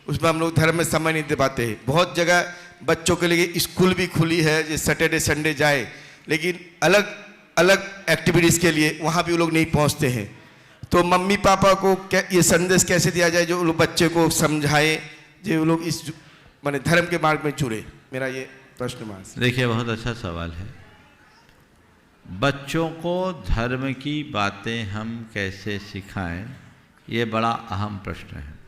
उसमें हम लोग धर्म में समय नहीं दे पाते हैं। बहुत जगह बच्चों के लिए स्कूल भी खुली है, जैसे सैटरडे संडे जाए, लेकिन अलग अलग एक्टिविटीज़ के लिए वहाँ भी वो लोग नहीं पहुँचते हैं। तो मम्मी पापा को ये संदेश कैसे दिया जाए जो लोग बच्चे को समझाए, जो वो लोग इस माने धर्म के मार्ग में जुड़े? मेरा ये प्रश्न मास। देखिए, बहुत अच्छा सवाल है। बच्चों को धर्म की बातें हम कैसे सिखाएं, ये बड़ा अहम प्रश्न है।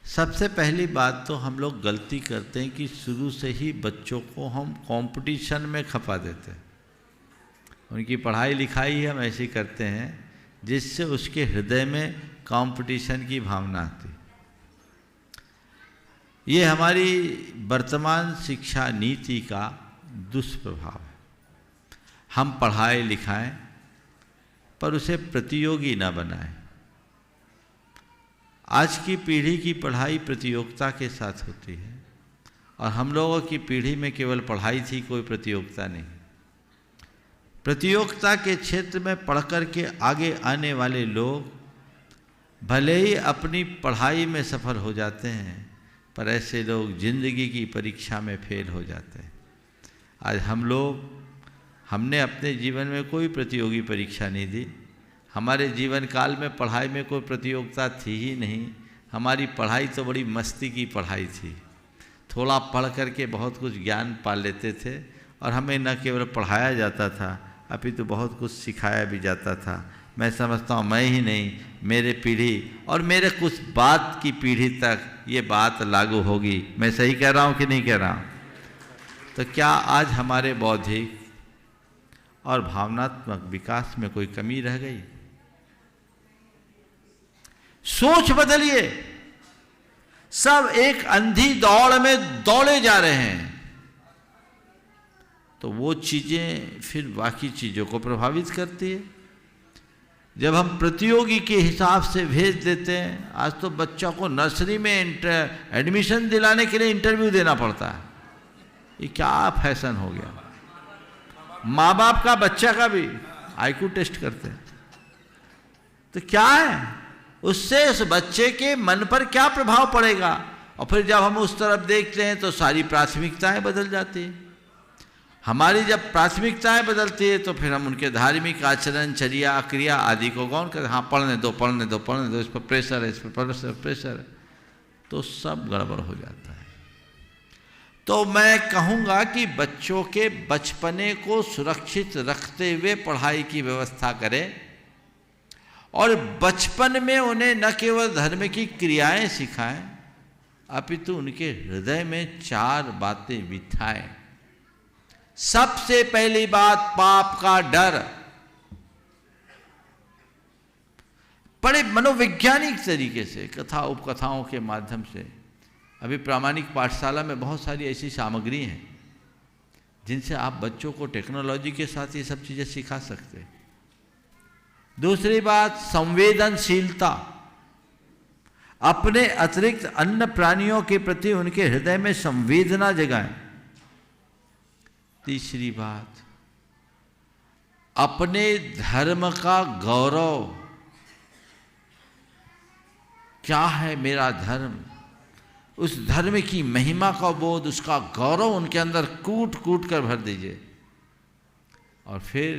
सबसे पहली बात तो हम लोग गलती करते हैं कि शुरू से ही बच्चों को हम कंपटीशन में खपा देते हैं। उनकी पढ़ाई लिखाई हम ऐसी करते हैं जिससे उसके हृदय में कंपटीशन की भावना आती। ये हमारी वर्तमान शिक्षा नीति का दुष्प्रभाव है। हम पढ़ाएं लिखाएं पर उसे प्रतियोगी ना बनाएं। आज की पीढ़ी की पढ़ाई प्रतियोगिता के साथ होती है और हम लोगों की पीढ़ी में केवल पढ़ाई थी, कोई प्रतियोगिता नहीं। प्रतियोगिता के क्षेत्र में पढ़कर के आगे आने वाले लोग भले ही अपनी पढ़ाई में सफल हो जाते हैं, पर ऐसे लोग जिंदगी की परीक्षा में फेल हो जाते हैं। आज हमने अपने जीवन में कोई प्रतियोगी परीक्षा नहीं दी। हमारे जीवन काल में पढ़ाई में कोई प्रतियोगिता थी ही नहीं। हमारी पढ़ाई तो बड़ी मस्ती की पढ़ाई थी। थोड़ा पढ़ करके बहुत कुछ ज्ञान पा लेते थे और हमें न केवल पढ़ाया जाता था अपितु बहुत कुछ सिखाया भी जाता था। मैं समझता हूँ मैं ही नहीं, मेरे पीढ़ी और मेरे कुछ बाद की पीढ़ी तक ये बात लागू होगी। मैं सही कह रहा हूँ कि नहीं कह रहा हूँ? तो क्या आज हमारे बौद्धिक और भावनात्मक विकास में कोई कमी रह गई? सोच बदलिए। सब एक अंधी दौड़ में दौड़े जा रहे हैं, तो वो चीजें फिर बाकी चीजों को प्रभावित करती है। जब हम प्रतियोगी के हिसाब से भेज देते हैं, आज तो बच्चों को नर्सरी में एडमिशन दिलाने के लिए इंटरव्यू देना पड़ता है। ये क्या फैशन हो गया? माँ बाप का बच्चा का भी आईक्यू टेस्ट करते हैं। तो क्या है उससे उस बच्चे के मन पर क्या प्रभाव पड़ेगा? और फिर जब हम उस तरफ देखते हैं तो सारी प्राथमिकताएं बदल जाती हैं। हमारी जब प्राथमिकताएं बदलती है तो फिर हम उनके धार्मिक आचरण, चर्या, क्रिया आदि को गौण करते हैं। हाँ, पढ़ने दो, इस पर प्रेशर है, इस पर प्रेशर है, तो सब गड़बड़ हो जाता है। तो मैं कहूँगा कि बच्चों के बचपने को सुरक्षित रखते हुए पढ़ाई की व्यवस्था करें और बचपन में उन्हें न केवल धर्म की क्रियाएं सिखाएं अपितु उनके हृदय में 4 बातें बिठाएं। सबसे पहली बात, पाप का डर। बड़े मनोवैज्ञानिक तरीके से कथा उपकथाओं के माध्यम से अभी प्रामाणिक पाठशाला में बहुत सारी ऐसी सामग्री हैं जिनसे आप बच्चों को टेक्नोलॉजी के साथ ये सब चीजें सिखा सकते हैं। दूसरी बात, संवेदनशीलता। अपने अतिरिक्त अन्य प्राणियों के प्रति उनके हृदय में संवेदना जगाएं। तीसरी बात, अपने धर्म का गौरव। क्या है मेरा धर्म, उस धर्म की महिमा का बोध, उसका गौरव उनके अंदर कूट कूट कर भर दीजिए। और फिर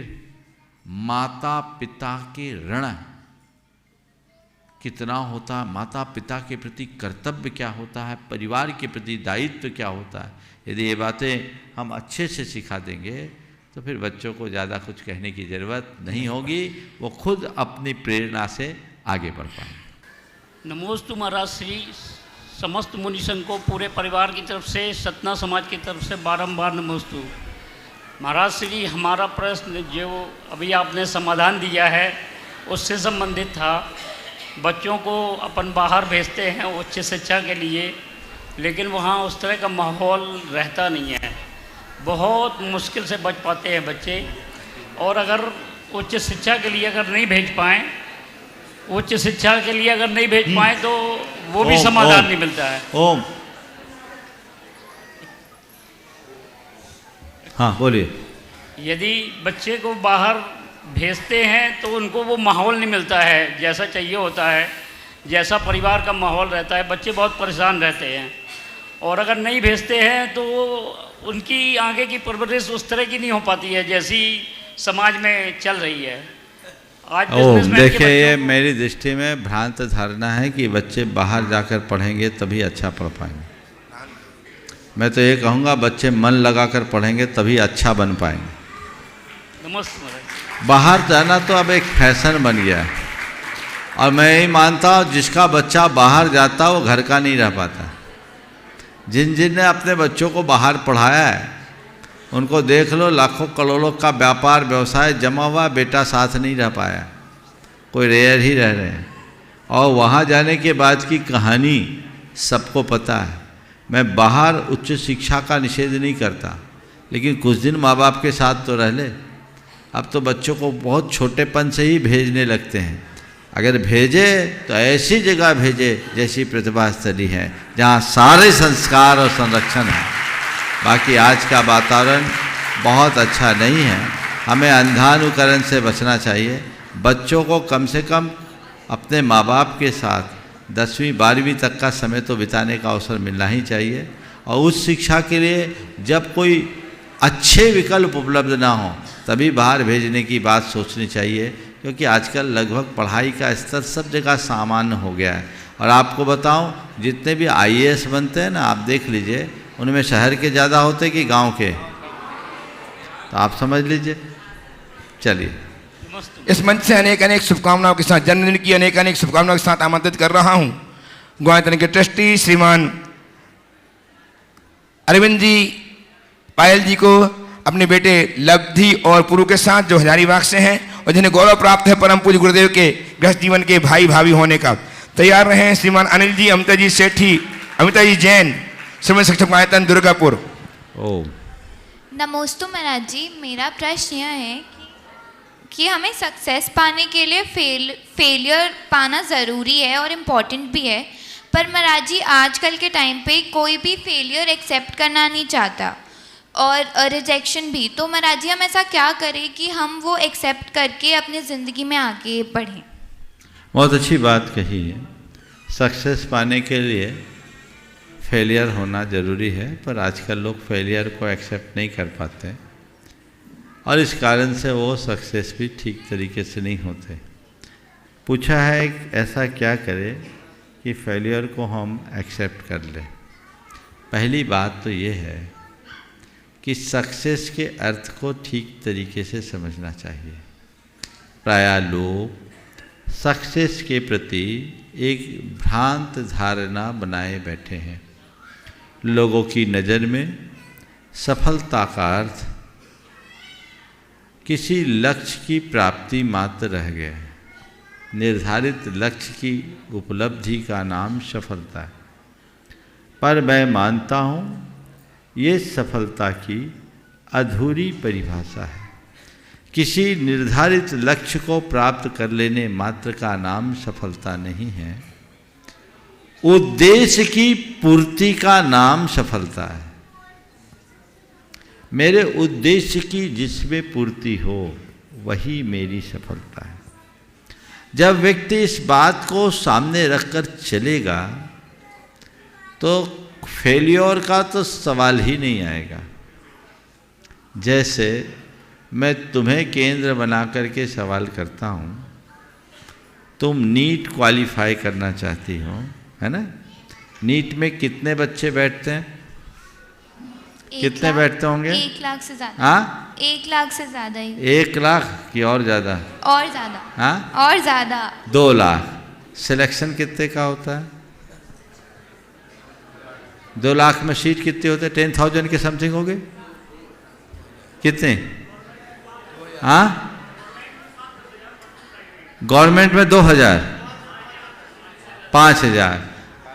माता पिता के ऋण कितना होता है, माता पिता के प्रति कर्तव्य क्या होता है, परिवार के प्रति दायित्व क्या होता है। यदि ये बातें हम अच्छे से सिखा देंगे तो फिर बच्चों को ज़्यादा कुछ कहने की ज़रूरत नहीं होगी, वो खुद अपनी प्रेरणा से आगे बढ़ पाएंगे। नमोस्तु महाराज श्री। समस्त मुनि संघ को पूरे परिवार की तरफ से, सतना समाज की तरफ से बारंबार नमोस्तु। महाराज श्री, हमारा प्रश्न जो अभी आपने समाधान दिया है उससे संबंधित था। बच्चों को अपन बाहर भेजते हैं उच्च शिक्षा के लिए, लेकिन वहाँ उस तरह का माहौल रहता नहीं है। बहुत मुश्किल से बच पाते हैं बच्चे। और अगर उच्च शिक्षा के लिए अगर नहीं भेज पाएँ तो वो भी समाधान नहीं मिलता है। ओम, हाँ बोलिए। यदि बच्चे को बाहर भेजते हैं तो उनको वो माहौल नहीं मिलता है जैसा चाहिए होता है, जैसा परिवार का माहौल रहता है। बच्चे बहुत परेशान रहते हैं। और अगर नहीं भेजते हैं तो उनकी आगे की परवरिश उस तरह की नहीं हो पाती है जैसी समाज में चल रही है आज। देखिए, ये मेरी दृष्टि में भ्रांत धारणा है कि बच्चे बाहर जाकर पढ़ेंगे तभी अच्छा पढ़ पाएंगे। मैं तो ये कहूँगा बच्चे मन लगाकर पढ़ेंगे तभी अच्छा बन पाएंगे। नमस्ते। बाहर जाना तो अब एक फैशन बन गया है और मैं यही मानता हूँ जिसका बच्चा बाहर जाता वो घर का नहीं रह पाता। जिन ने अपने बच्चों को बाहर पढ़ाया है उनको देख लो, लाखों करोड़ों का व्यापार व्यवसाय जमा हुआ, बेटा साथ नहीं रह पाया, कोई रेयर ही रह रहे हैं। और वहाँ जाने के बाद की कहानी सबको पता है। मैं बाहर उच्च शिक्षा का निषेध नहीं करता, लेकिन कुछ दिन माँ बाप के साथ तो रह ले। अब तो बच्चों को बहुत छोटेपन से ही भेजने लगते हैं। अगर भेजे तो ऐसी जगह भेजे जैसी प्रतिभा स्थली है, जहाँ सारे संस्कार और संरक्षण है। बाकी आज का वातावरण बहुत अच्छा नहीं है। हमें अंधानुकरण से बचना चाहिए। बच्चों को कम से कम अपने माँ बाप के साथ 10वीं 12वीं तक का समय तो बिताने का अवसर मिलना ही चाहिए। और उस शिक्षा के लिए जब कोई अच्छे विकल्प उपलब्ध ना हो तभी बाहर भेजने की बात सोचनी चाहिए। क्योंकि आजकल लगभग पढ़ाई का स्तर सब जगह सामान्य हो गया है। और आपको बताऊं, जितने भी IAS बनते हैं ना, आप देख लीजिए, उनमें शहर के ज़्यादा होते कि गांव के, तो आप समझ लीजिए। चलिए, इस मंच से अनेक अनेक शुभकामनाओं के साथ, जन्मदिन की अनेक अनेक शुभकामनाओं के साथ आमंत्रित कर रहा हूं गोयतन के ट्रस्टी श्रीमान अरविंद जी पायल जी को, अपने बेटे लब्धि और पुरु के साथ, जो हजारीबाग से हैं और जिन्हें गौरव प्राप्त है परम पूज्य गुरुदेव के गृहस्थ जीवन के भाई भाभी होने का। तैयार रहें श्रीमान अनिल जी, अमिता जी सेठी, अमिता जी जैन, श्रीमती शिक्षक गायतन दुर्गापुर। नमोस्तु महाराज जी, मेरा प्रश्न यह है कि हमें सक्सेस पाने के लिए फेलियर पाना ज़रूरी है और इम्पॉर्टेंट भी है, पर महाराज जी आजकल के टाइम पे कोई भी फेलियर एक्सेप्ट करना नहीं चाहता और रिजेक्शन भी। तो महाराज जी हम ऐसा क्या करें कि हम वो एक्सेप्ट करके अपनी ज़िंदगी में आगे बढ़ें? बहुत अच्छी बात कही है। सक्सेस पाने के लिए फेलियर होना ज़रूरी है, पर आजकल लोग फेलियर को एक्सेप्ट नहीं कर पाते और इस कारण से वो सक्सेस भी ठीक तरीके से नहीं होते। पूछा है ऐसा क्या करें कि फेलियर को हम एक्सेप्ट कर लें। पहली बात तो ये है कि सक्सेस के अर्थ को ठीक तरीके से समझना चाहिए। प्रायः लोग सक्सेस के प्रति एक भ्रांत धारणा बनाए बैठे हैं। लोगों की नज़र में सफलता का अर्थ किसी लक्ष्य की प्राप्ति मात्र रह गया है। निर्धारित लक्ष्य की उपलब्धि का नाम सफलता है। पर मैं मानता हूँ ये सफलता की अधूरी परिभाषा है। किसी निर्धारित लक्ष्य को प्राप्त कर लेने मात्र का नाम सफलता नहीं है। उद्देश्य की पूर्ति का नाम सफलता है। मेरे उद्देश्य की जिसमें पूर्ति हो वही मेरी सफलता है। जब व्यक्ति इस बात को सामने रखकर चलेगा तो फेलियर का तो सवाल ही नहीं आएगा। जैसे मैं तुम्हें केंद्र बना करके सवाल करता हूँ, तुम नीट क्वालिफाई करना चाहती हो, है ना? नीट में कितने बच्चे बैठते हैं? कितने बैठते होंगे? 1 लाख से ज़्यादा। हाँ, 1 लाख से ज़्यादा ही। 1 लाख की और ज़्यादा? और ज़्यादा। हाँ, और ज़्यादा। 2 लाख। सिलेक्शन कितने का होता है? 2 लाख में सीट कितने होते हैं? 10,000 के समथिंग हो गए। कितने? हाँ, गवर्नमेंट में 2,000, 5,000,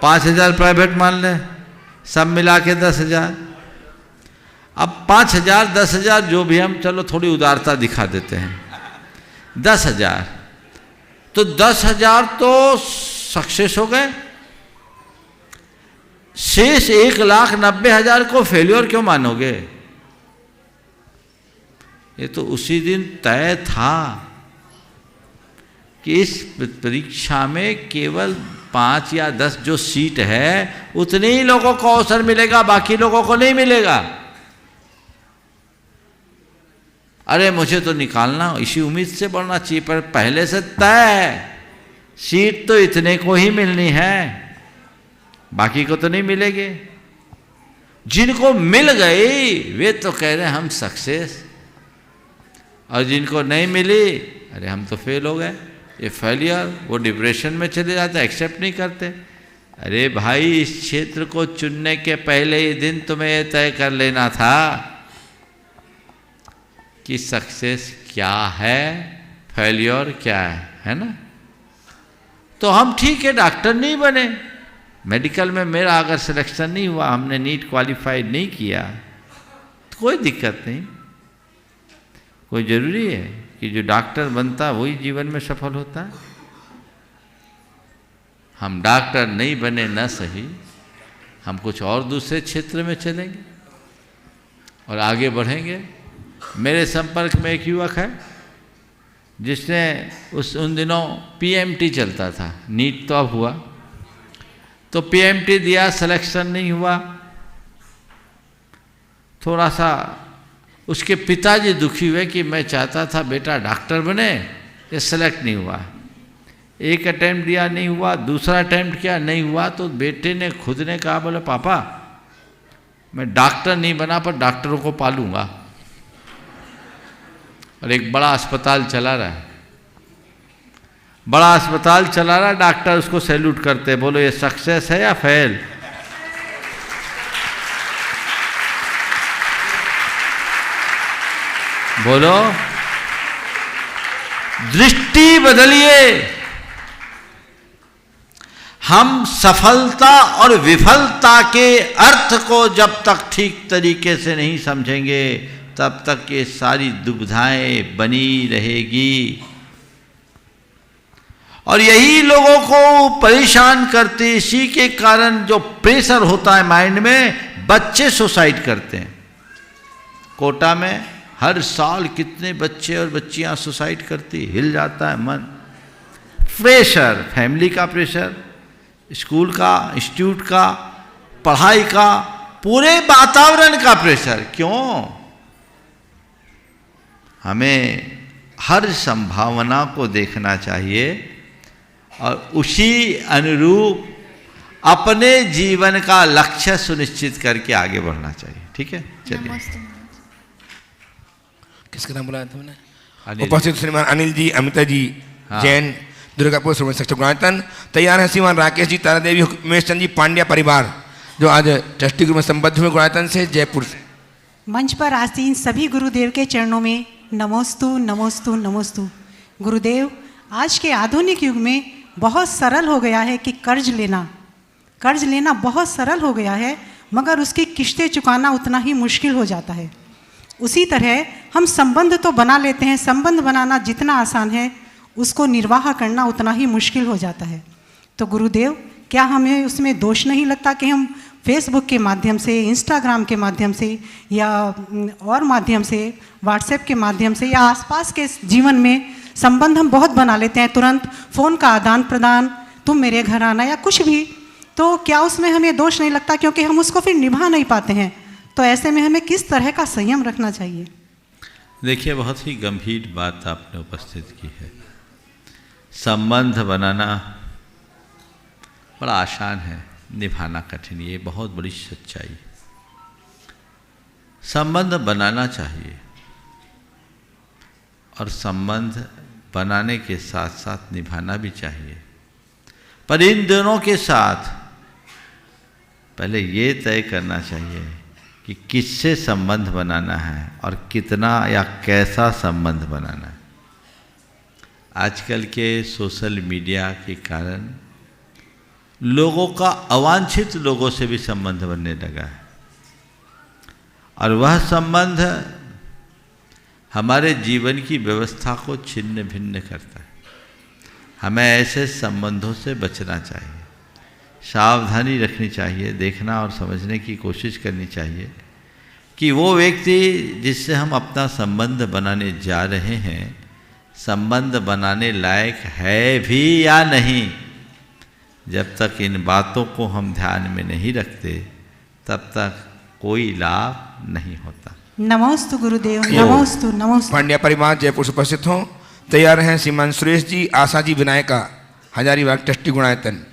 5,000 प्राइवेट मान ले, सब मिला के 10,000। अब 5,000 10,000 जो भी, हम चलो थोड़ी उदारता दिखा देते हैं, 10,000, तो 10,000 तो सक्सेस हो गए। शेष 1,90,000 को फेलियर क्यों मानोगे? ये तो उसी दिन तय था कि इस परीक्षा में केवल 5 या 10 जो सीट है उतने ही लोगों को अवसर मिलेगा, बाकी लोगों को नहीं मिलेगा। अरे मुझे तो निकालना, इसी उम्मीद से बढ़ना चाहिए, पर पहले से तय है सीट तो इतने को ही मिलनी है, बाकी को तो नहीं मिलेगी। जिनको मिल गई वे तो कह रहे हैं हम सक्सेस, और जिनको नहीं मिली अरे हम तो फेल हो गए। ये फेलियर, वो डिप्रेशन में चले जाते, एक्सेप्ट नहीं करते। अरे भाई, इस क्षेत्र को चुनने के पहले ही दिन तुम्हें ये तय कर लेना था कि सक्सेस क्या है, फेलियर क्या है ना? तो हम ठीक है डॉक्टर नहीं बने, मेडिकल में मेरा अगर सिलेक्शन नहीं हुआ, हमने नीट क्वालिफाई नहीं किया, तो कोई दिक्कत नहीं। कोई ज़रूरी है कि जो डॉक्टर बनता वही जीवन में सफल होता है? हम डॉक्टर नहीं बने न सही, हम कुछ और दूसरे क्षेत्र में चलेंगे और आगे बढ़ेंगे। मेरे संपर्क में एक युवक है जिसने उन दिनों PMT चलता था, नीट तो अब हुआ, तो PMT दिया, सिलेक्शन नहीं हुआ। थोड़ा सा उसके पिताजी दुखी हुए कि मैं चाहता था बेटा डॉक्टर बने, ये सेलेक्ट नहीं हुआ। एक अटेम्प्ट दिया नहीं हुआ, दूसरा अटेम्प्ट किया नहीं हुआ, तो बेटे ने खुद ने कहा, बोले पापा मैं डॉक्टर नहीं बना पर डॉक्टरों को पालूंगा। और एक बड़ा अस्पताल चला रहा है, बड़ा अस्पताल चला रहा है, डॉक्टर उसको सैल्यूट करते, बोलो ये सक्सेस है या फेल? बोलो, दृष्टि बदलिए। हम सफलता और विफलता के अर्थ को जब तक ठीक तरीके से नहीं समझेंगे तब तक ये सारी दुविधाएं बनी रहेगी। और यही लोगों को परेशान करते, इसी के कारण जो प्रेशर होता है माइंड में, बच्चे सुसाइड करते हैं। कोटा में हर साल कितने बच्चे और बच्चियां सुसाइड करती, हिल जाता है मन। प्रेशर, फैमिली का प्रेशर, स्कूल का, इंस्टीट्यूट का, पढ़ाई का, पूरे वातावरण का प्रेशर। क्यों? हमें हर संभावना को देखना चाहिए और उसी अनुरूप अपने जीवन का लक्ष्य सुनिश्चित करके आगे बढ़ना चाहिए। ठीक है, चलिए। किसका नाम बुलाया तुमने? उपस्थित श्रीमान अनिल जी, अमिता जी, जैन, दुर्गापुर श्रवण शिक्षक गुणायतन। तैयार है श्रीमान राकेश जी, तारा देवी, उमेश चंद जी, पांड्या परिवार, जो आज ट्रस्टी ग्रुप में संबद्ध हुए गुणायतन से, जयपुर से। मंच पर आसीन सभी गुरुदेव के चरणों में नमोस्तु नमोस्तु नमोस्तु। गुरुदेव, आज के आधुनिक युग में बहुत सरल हो गया है कि कर्ज लेना बहुत सरल हो गया है, मगर उसकी किश्तें चुकाना उतना ही मुश्किल हो जाता है। उसी तरह हम संबंध तो बना लेते हैं, संबंध बनाना जितना आसान है उसको निर्वाह करना उतना ही मुश्किल हो जाता है। तो गुरुदेव, क्या हमें उसमें दोष नहीं लगता कि हम फेसबुक के माध्यम से, इंस्टाग्राम के माध्यम से या और माध्यम से, व्हाट्सएप के माध्यम से या आसपास के जीवन में संबंध हम बहुत बना लेते हैं, तुरंत फ़ोन का आदान प्रदान, तुम मेरे घर आना या कुछ भी, तो क्या उसमें हमें दोष नहीं लगता? क्योंकि हम उसको फिर निभा नहीं पाते हैं। तो ऐसे में हमें किस तरह का संयम रखना चाहिए? देखिए, बहुत ही गंभीर बात आपने उपस्थित की है। संबंध बनाना बड़ा आसान है, निभाना कठिन, ये बहुत बड़ी सच्चाई। संबंध बनाना चाहिए और संबंध बनाने के साथ साथ निभाना भी चाहिए, पर इन दोनों के साथ पहले ये तय करना चाहिए कि किससे संबंध बनाना है और कितना या कैसा संबंध बनाना है। आजकल के सोशल मीडिया के कारण लोगों का अवांछित लोगों से भी संबंध बनने लगा है, और वह संबंध हमारे जीवन की व्यवस्था को छिन्न भिन्न करता है। हमें ऐसे संबंधों से बचना चाहिए, सावधानी रखनी चाहिए, देखना और समझने की कोशिश करनी चाहिए कि वो व्यक्ति जिससे हम अपना संबंध बनाने जा रहे हैं, संबंध बनाने लायक है भी या नहीं। जब तक इन बातों को हम ध्यान में नहीं रखते तब तक कोई लाभ नहीं होता। नमोस्तु गुरुदेव, नमोस्तु नमोस्तु। पांड्या परिवार जयपुर से उपस्थित हों। तैयार हैं श्रीमान सुरेश जी, आशा जी, विनायका, हजारीबाग ट्रस्टी गुणायतन।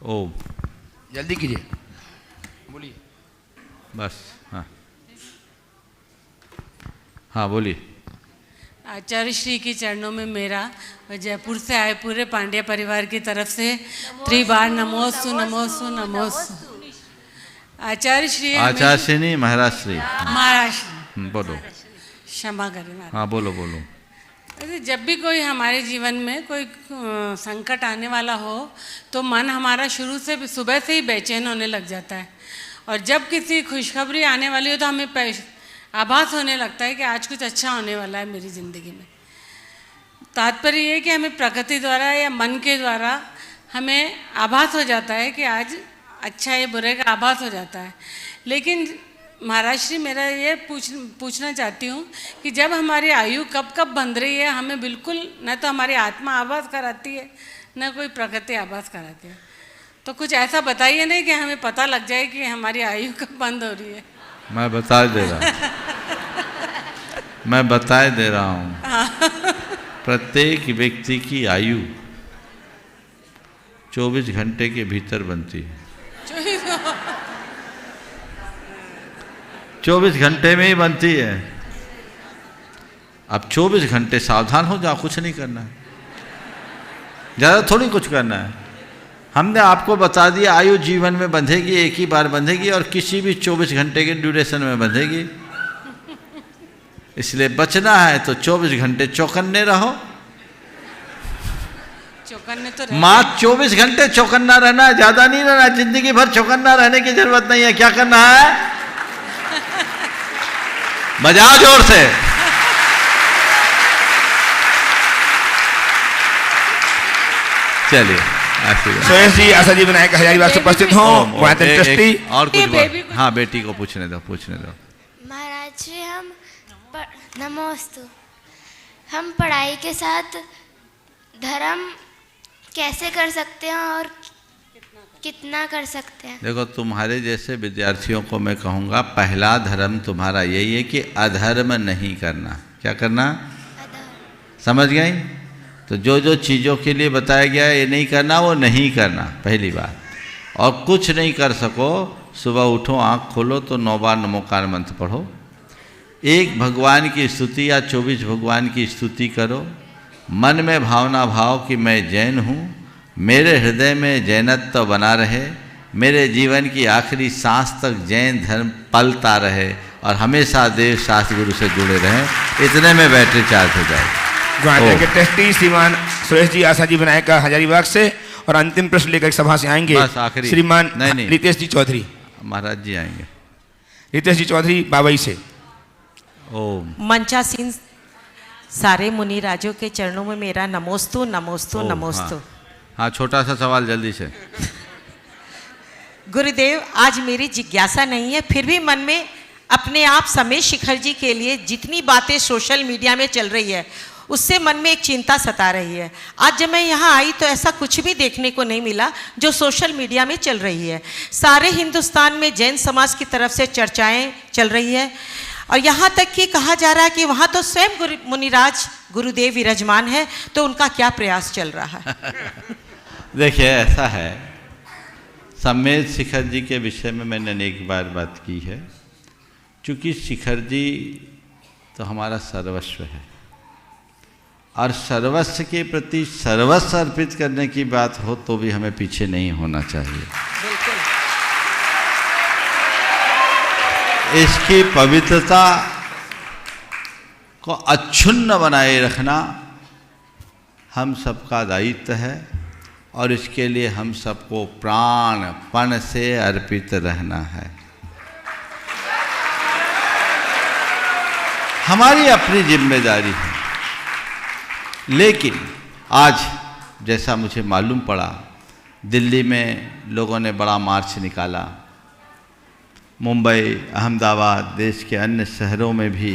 ओ जल्दी कीजिए, बोलिए। बस, हाँ हाँ बोलिए। आचार्य श्री के चरणों में मेरा जयपुर से आए पूरे पांड्या परिवार की तरफ से त्रिबार नमोस्तु नमोस्तु नमोस्तु। आचार्य श्री, आचार्य श्री नहीं, महाराज श्री। महाराज, बोलो। क्षमा करें। हाँ बोलो बोलो। जब भी कोई हमारे जीवन में कोई संकट आने वाला हो तो मन हमारा शुरू से सुबह से ही बेचैन होने लग जाता है, और जब किसी खुशखबरी आने वाली हो तो हमें आभास होने लगता है कि आज कुछ अच्छा होने वाला है मेरी ज़िंदगी में। तात्पर्य ये कि हमें प्रकृति द्वारा या मन के द्वारा हमें आभास हो जाता है कि आज अच्छा है बुरे का आभास हो जाता है। लेकिन महाराज श्री, मेरा ये पूछना चाहती हूँ कि जब हमारी आयु कब कब बंध रही है, हमें बिल्कुल न तो हमारी आत्मा आभास कराती है न कोई प्रकृति आभास कराती है, तो कुछ ऐसा बताइए नहीं कि हमें पता लग जाए कि हमारी आयु कब बंद हो रही है। मैं बता दे रहा मैं बताए दे रहा हूँ, प्रत्येक व्यक्ति की आयु 24 घंटे के भीतर बनती है। 24 घंटे में ही बनती है। अब 24 घंटे सावधान हो जाओ, कुछ नहीं करना है, ज़्यादा थोड़ी कुछ करना है। हमने आपको बता दिया आयु जीवन में बंधेगी, एक ही बार बंधेगी और किसी भी 24 घंटे के ड्यूरेशन में बंधेगी। इसलिए बचना है तो 24 घंटे चौकन्ने रहो। चौकन्ने तो मात्र 24 घंटे चौकन्ना रहना है, ज़्यादा नहीं रहना। जिंदगी भर चौकन्ना रहने की जरूरत नहीं है। क्या करना है? बजाओ जोर से। चलिए सुरेश जी आशा जी विनायक हजारीबाग से उपस्थित हों। ट्रस्टी और कुछ हाँ बेटी को पूछने दो। महाराज जी नमोस्तु, हम पढ़ाई के साथ धर्म कैसे कर सकते हैं और कितना कर सकते हैं? देखो, तुम्हारे जैसे विद्यार्थियों को मैं कहूँगा, पहला धर्म तुम्हारा यही है कि अधर्म नहीं करना। क्या करना? समझ गई? तो जो जो चीज़ों के लिए बताया गया है ये नहीं करना, वो नहीं करना, पहली बात। और कुछ नहीं कर सको, सुबह उठो, आँख खोलो तो 9 बार नमोकार मंत्र पढ़ो, एक भगवान की स्तुति या 24 भगवान की स्तुति करो, मन में भावना भाव कि मैं जैन हूँ, मेरे हृदय में जैनत्व बना रहे, मेरे जीवन की आखिरी सांस तक जैन धर्म पलता रहे और हमेशा देव शास्त्र गुरु से जुड़े रहें। इतने में बैटरी चार्ज हो जाएगी। के ट्रस्टी श्रीमान सुरेश जी आशा जी विनायक हजारीबाग से। और अंतिम प्रश्न लेकर सभा से आएंगे बस आखिरी श्रीमान नहीं। रितेश जी चौधरी महाराज जी आएंगे। रितेश जी चौधरी बाबई से। ओम मंचासीन सारे मुनि राजों के चरणों में मेरा नमोस्तु नमोस्तु नमोस्तु। हाँ, छोटा सा सवाल जल्दी से। गुरुदेव, आज मेरी जिज्ञासा नहीं है, फिर भी मन में अपने आप समेत शिखर जी के लिए जितनी बातें सोशल मीडिया में चल रही है उससे मन में एक चिंता सता रही है। आज जब मैं यहाँ आई तो ऐसा कुछ भी देखने को नहीं मिला जो सोशल मीडिया में चल रही है। सारे हिंदुस्तान में जैन समाज की तरफ से चर्चाएं चल रही है और यहाँ तक कि कहा जा रहा है कि वहाँ तो स्वयं मुनिराज गुरुदेव विराजमान है, तो उनका क्या प्रयास चल रहा है? देखिए, ऐसा है, समेत शिखर जी के विषय में मैंने अनेक बार बात की है। चूँकि शिखर जी तो हमारा सर्वस्व है और सर्वस्व के प्रति सर्वस्व अर्पित करने की बात हो तो भी हमें पीछे नहीं होना चाहिए। इसकी पवित्रता को अक्षुण्ण बनाए रखना हम सबका दायित्व है और इसके लिए हम सबको प्राणपण से अर्पित रहना है। हमारी अपनी जिम्मेदारी है। लेकिन आज जैसा मुझे मालूम पड़ा, दिल्ली में लोगों ने बड़ा मार्च निकाला, मुंबई, अहमदाबाद, देश के अन्य शहरों में भी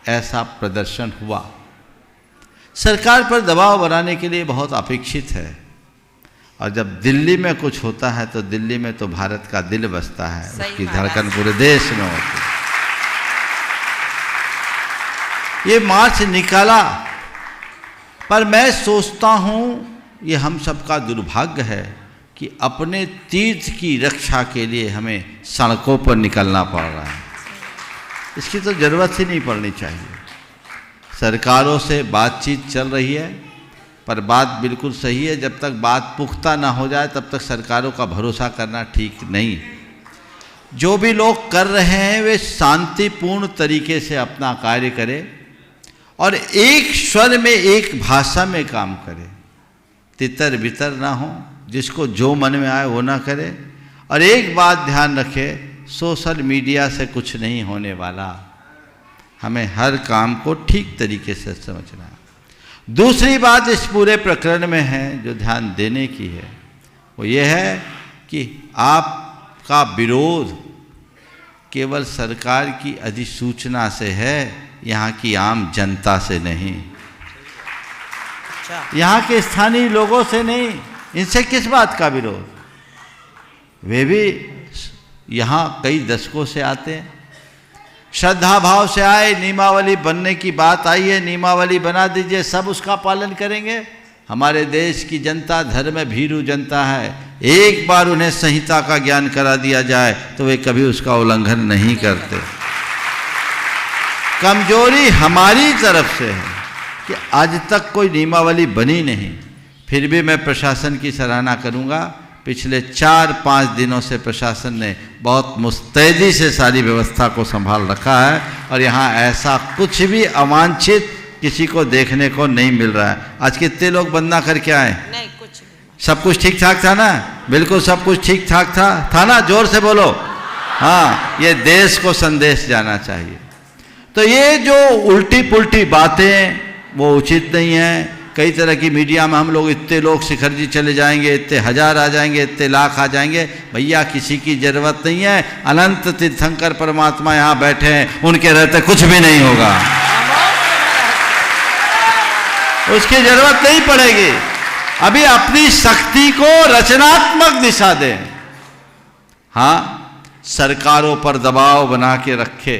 ऐसा प्रदर्शन हुआ। सरकार पर दबाव बनाने के लिए बहुत अपेक्षित है और जब दिल्ली में कुछ होता है तो दिल्ली में तो भारत का दिल बसता है, उसकी धड़कन पूरे देश में होती है। ये मार्च निकाला, पर मैं सोचता हूँ ये हम सबका दुर्भाग्य है कि अपने तीर्थ की रक्षा के लिए हमें सड़कों पर निकलना पड़ रहा है। इसकी तो ज़रूरत ही नहीं पड़नी चाहिए। सरकारों से बातचीत चल रही है, पर बात बिल्कुल सही है, जब तक बात पुख्ता ना हो जाए तब तक सरकारों का भरोसा करना ठीक नहीं। जो भी लोग कर रहे हैं वे शांतिपूर्ण तरीके से अपना कार्य करें और एक स्वर में, एक भाषा में काम करें, तितर बितर ना हो, जिसको जो मन में आए वो ना करे। और एक बात ध्यान रखें, सोशल मीडिया से कुछ नहीं होने वाला, हमें हर काम को ठीक तरीके से समझना है। दूसरी बात इस पूरे प्रकरण में है जो ध्यान देने की है, वो ये है कि आपका विरोध केवल सरकार की अधिसूचना से है, यहाँ की आम जनता से नहीं, यहाँ के स्थानीय लोगों से नहीं। इनसे किस बात का विरोध? वे भी यहाँ कई दशकों से आते हैं, श्रद्धा भाव से आए, नियमावली बनने की बात आई है, नियमावली बना दीजिए, सब उसका पालन करेंगे। हमारे देश की जनता धर्म भीरू जनता है, एक बार उन्हें संहिता का ज्ञान करा दिया जाए तो वे कभी उसका उल्लंघन नहीं करते। कमजोरी हमारी तरफ से है कि आज तक कोई नियमावली बनी नहीं। फिर भी मैं प्रशासन की सराहना करूंगा, पिछले 4-5 दिनों से प्रशासन ने बहुत मुस्तैदी से सारी व्यवस्था को संभाल रखा है और यहाँ ऐसा कुछ भी अवांछित किसी को देखने को नहीं मिल रहा है। आज कितने लोग बंदना करके आए? नहीं, कुछ नहीं। सब कुछ ठीक ठाक था ना? बिल्कुल सब कुछ ठीक ठाक था ना? जोर से बोलो। हाँ, ये देश को संदेश जाना चाहिए। तो ये जो उल्टी पुल्टी बातें वो उचित नहीं है। कई तरह की मीडिया में हम लोग इतने लोग शिखर जी चले जाएंगे, इतने हजार आ जाएंगे, इतने लाख आ जाएंगे, भैया किसी की जरूरत नहीं है। अनंत तीर्थंकर परमात्मा यहाँ बैठे हैं, उनके रहते कुछ भी नहीं होगा, उसकी जरूरत नहीं पड़ेगी। अभी अपनी शक्ति को रचनात्मक दिशा दें। हाँ, सरकारों पर दबाव बना के रखे,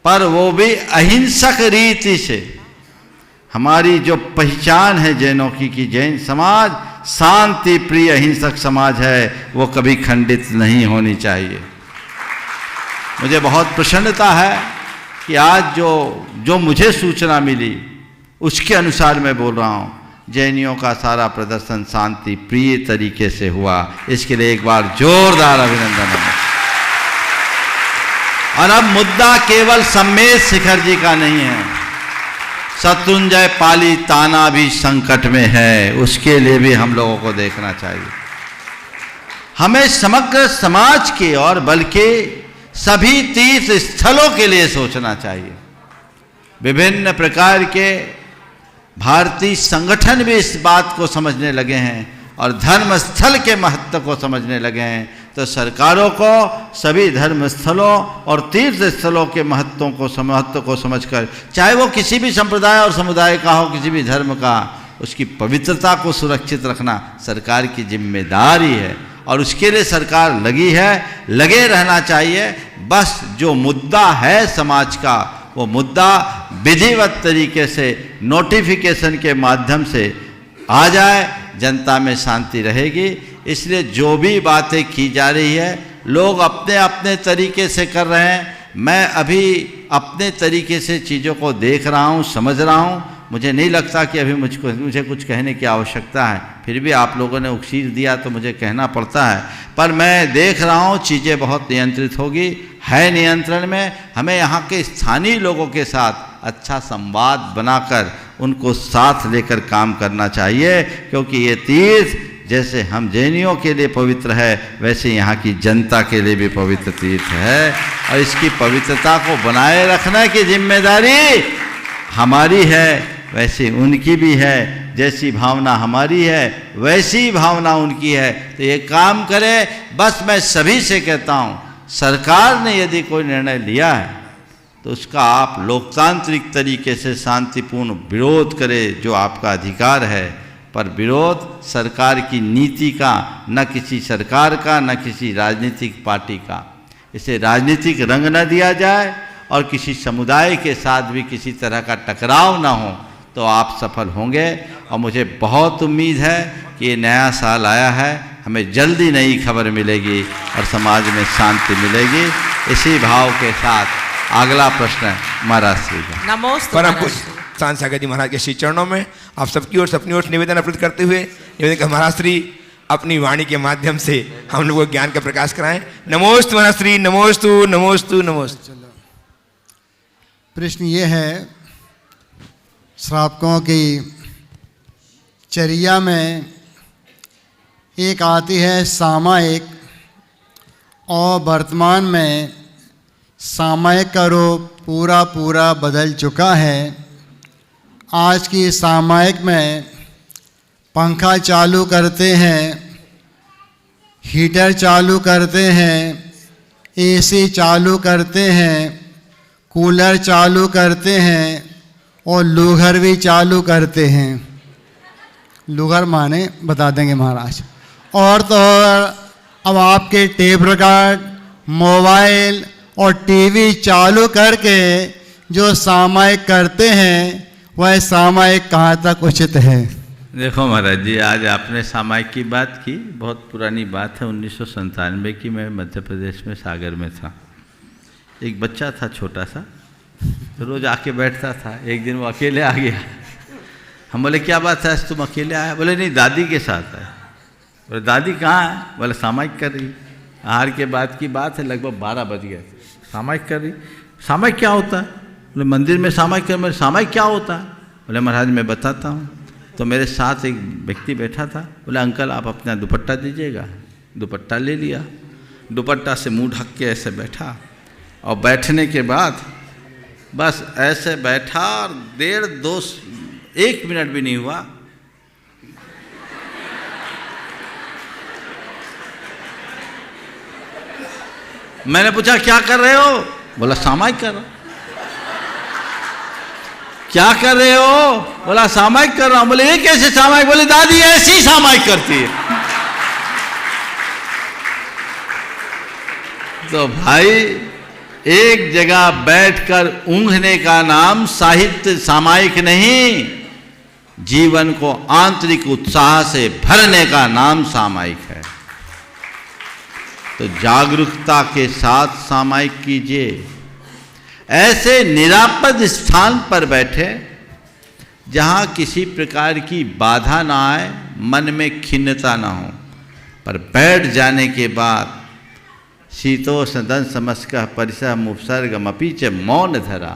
पर वो भी अहिंसक रीति से। हमारी जो पहचान है जैनों की कि जैन समाज शांति प्रिय अहिंसक समाज है, वो कभी खंडित नहीं होनी चाहिए। मुझे बहुत प्रसन्नता है कि आज जो मुझे सूचना मिली उसके अनुसार मैं बोल रहा हूँ, जैनियों का सारा प्रदर्शन शांति प्रिय तरीके से हुआ। इसके लिए एक बार जोरदार अभिनंदन है। और अब मुद्दा केवल सम्मेद शिखर जी का नहीं है, शत्रुंजय पाली ताना भी संकट में है, उसके लिए भी हम लोगों को देखना चाहिए। हमें समग्र समाज के और बल्कि सभी तीर्थ स्थलों के लिए सोचना चाहिए। विभिन्न प्रकार के भारतीय संगठन भी इस बात को समझने लगे हैं और धर्म स्थल के महत्व को समझने लगे हैं। तो सरकारों को सभी धर्म स्थलों और तीर्थ स्थलों के महत्व को समझकर, चाहे वो किसी भी संप्रदाय और समुदाय का हो, किसी भी धर्म का, उसकी पवित्रता को सुरक्षित रखना सरकार की जिम्मेदारी है और उसके लिए सरकार लगी है, लगे रहना चाहिए। बस जो मुद्दा है समाज का, वो मुद्दा विधिवत तरीके से नोटिफिकेशन के माध्यम से आ जाए, जनता में शांति रहेगी। इसलिए जो भी बातें की जा रही है, लोग अपने अपने तरीके से कर रहे हैं। मैं अभी अपने तरीके से चीज़ों को देख रहा हूँ, समझ रहा हूँ। मुझे नहीं लगता कि अभी मुझे कुछ कहने की आवश्यकता है, फिर भी आप लोगों ने उपशीर दिया तो मुझे कहना पड़ता है। पर मैं देख रहा हूँ चीज़ें बहुत नियंत्रित होगी, है नियंत्रण में। हमें यहाँ के स्थानीय लोगों के साथ अच्छा संवाद बनाकर उनको साथ लेकर काम करना चाहिए, क्योंकि ये तीर्थ जैसे हम जैनियों के लिए पवित्र है, वैसे यहाँ की जनता के लिए भी पवित्र तीर्थ है और इसकी पवित्रता को बनाए रखने की जिम्मेदारी हमारी है, वैसे उनकी भी है। जैसी भावना हमारी है वैसी भावना उनकी है। तो ये काम करें। बस मैं सभी से कहता हूँ, सरकार ने यदि कोई निर्णय लिया है तो उसका आप लोकतांत्रिक तरीके से शांतिपूर्ण विरोध करें, जो आपका अधिकार है। पर विरोध सरकार की नीति का, न किसी सरकार का, न किसी राजनीतिक पार्टी का। इसे राजनीतिक रंग न दिया जाए और किसी समुदाय के साथ भी किसी तरह का टकराव ना हो, तो आप सफल होंगे। और मुझे बहुत उम्मीद है कि ये नया साल आया है, हमें जल्दी नई खबर मिलेगी और समाज में शांति मिलेगी। इसी भाव के साथ अगला प्रश्न महाराज श्री का। नमस्ते। सांत सागर जी महाराज के श्री चरणों में आप सबकी ओर से अपनी ओर से निवेदन अर्पित करते हुए निवेदन कर महाराज श्री अपनी वाणी के माध्यम से हम लोगों को ज्ञान का प्रकाश कराएं। नमोस्तु महाराज श्री, नमोस्तु नमोस्तु नमोस्तु। प्रश्न ये है, श्रावकों की चर्या में एक आती है सामायिक, और वर्तमान में सामायिक का रूप पूरा बदल चुका है। आज की सामायिक में पंखा चालू करते हैं, हीटर चालू करते हैं, एसी चालू करते हैं, कूलर चालू करते हैं और लूघर भी चालू करते हैं। लूघर माने बता देंगे महाराज। और तो अब आपके टेप रिकॉर्ड, मोबाइल और टीवी चालू करके जो सामायिक करते हैं वह सामायिक कहाँ तक उचित है? देखो महाराज जी, आज आपने सामायिक की बात की, बहुत पुरानी बात है। 1997 की मैं मध्य प्रदेश में सागर में था। एक बच्चा था छोटा सा, रोज़ आके बैठता था। एक दिन वो अकेले आ गया। हम बोले क्या बात है, आज तुम अकेले आया? बोले नहीं, दादी के साथ है। बोले दादी कहाँ है? बोले सामायिक कर रही। आहार के बाद की बात है, लगभग 12 बज गए। सामायिक कर रही। सामायिक क्या होता है? बोले मंदिर में सामायिक कर। मेरे सामायिक क्या होता है? बोले महाराज मैं बताता हूँ। तो मेरे साथ एक व्यक्ति बैठा था। बोले अंकल आप अपना दुपट्टा दीजिएगा। दुपट्टा ले लिया, दुपट्टा से मुंह ढक के ऐसे बैठा, और बैठने के बाद बस ऐसे बैठा और 1 मिनट भी नहीं हुआ, मैंने पूछा क्या कर रहे हो? बोला सामायिक कर रहा। क्या कर रहे हो? बोला सामायिक कर रहा हूं। बोले ये कैसे सामायिक? बोले दादी ऐसी सामायिक करती है। तो भाई एक जगह बैठकर ऊँघने का नाम साहित्य सामायिक नहीं, जीवन को आंतरिक उत्साह से भरने का नाम सामायिक है। तो जागरूकता के साथ सामायिक कीजिए। ऐसे निरापद स्थान पर बैठे जहाँ किसी प्रकार की बाधा ना आए, मन में खिन्नता ना हो, पर बैठ जाने के बाद शीतोष्ण दंश समस्कः परिसः मुपसर्गमपि च मौन धरा,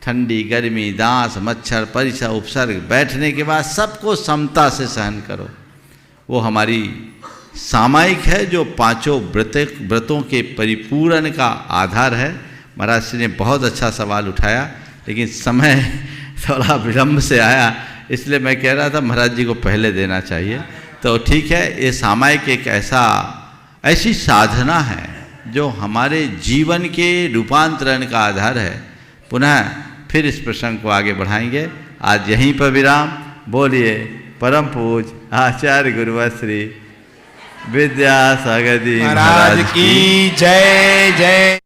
ठंडी गर्मी दांस मच्छर परिसः उपसर्ग, बैठने के बाद सबको समता से सहन करो। वो हमारी सामायिक है जो 5 व्रतों के परिपूर्ण का आधार है। महाराज जी ने बहुत अच्छा सवाल उठाया, लेकिन समय थोड़ा विलम्ब से आया, इसलिए मैं कह रहा था महाराज जी को पहले देना चाहिए। तो ठीक है, ये सामायिक एक ऐसी साधना है जो हमारे जीवन के रूपांतरण का आधार है। पुनः फिर इस प्रसंग को आगे बढ़ाएंगे। आज यहीं पर विराम। बोलिए परम पूज आचार्य गुरुवर श्री विद्यासागर जी महाराज की जय जय।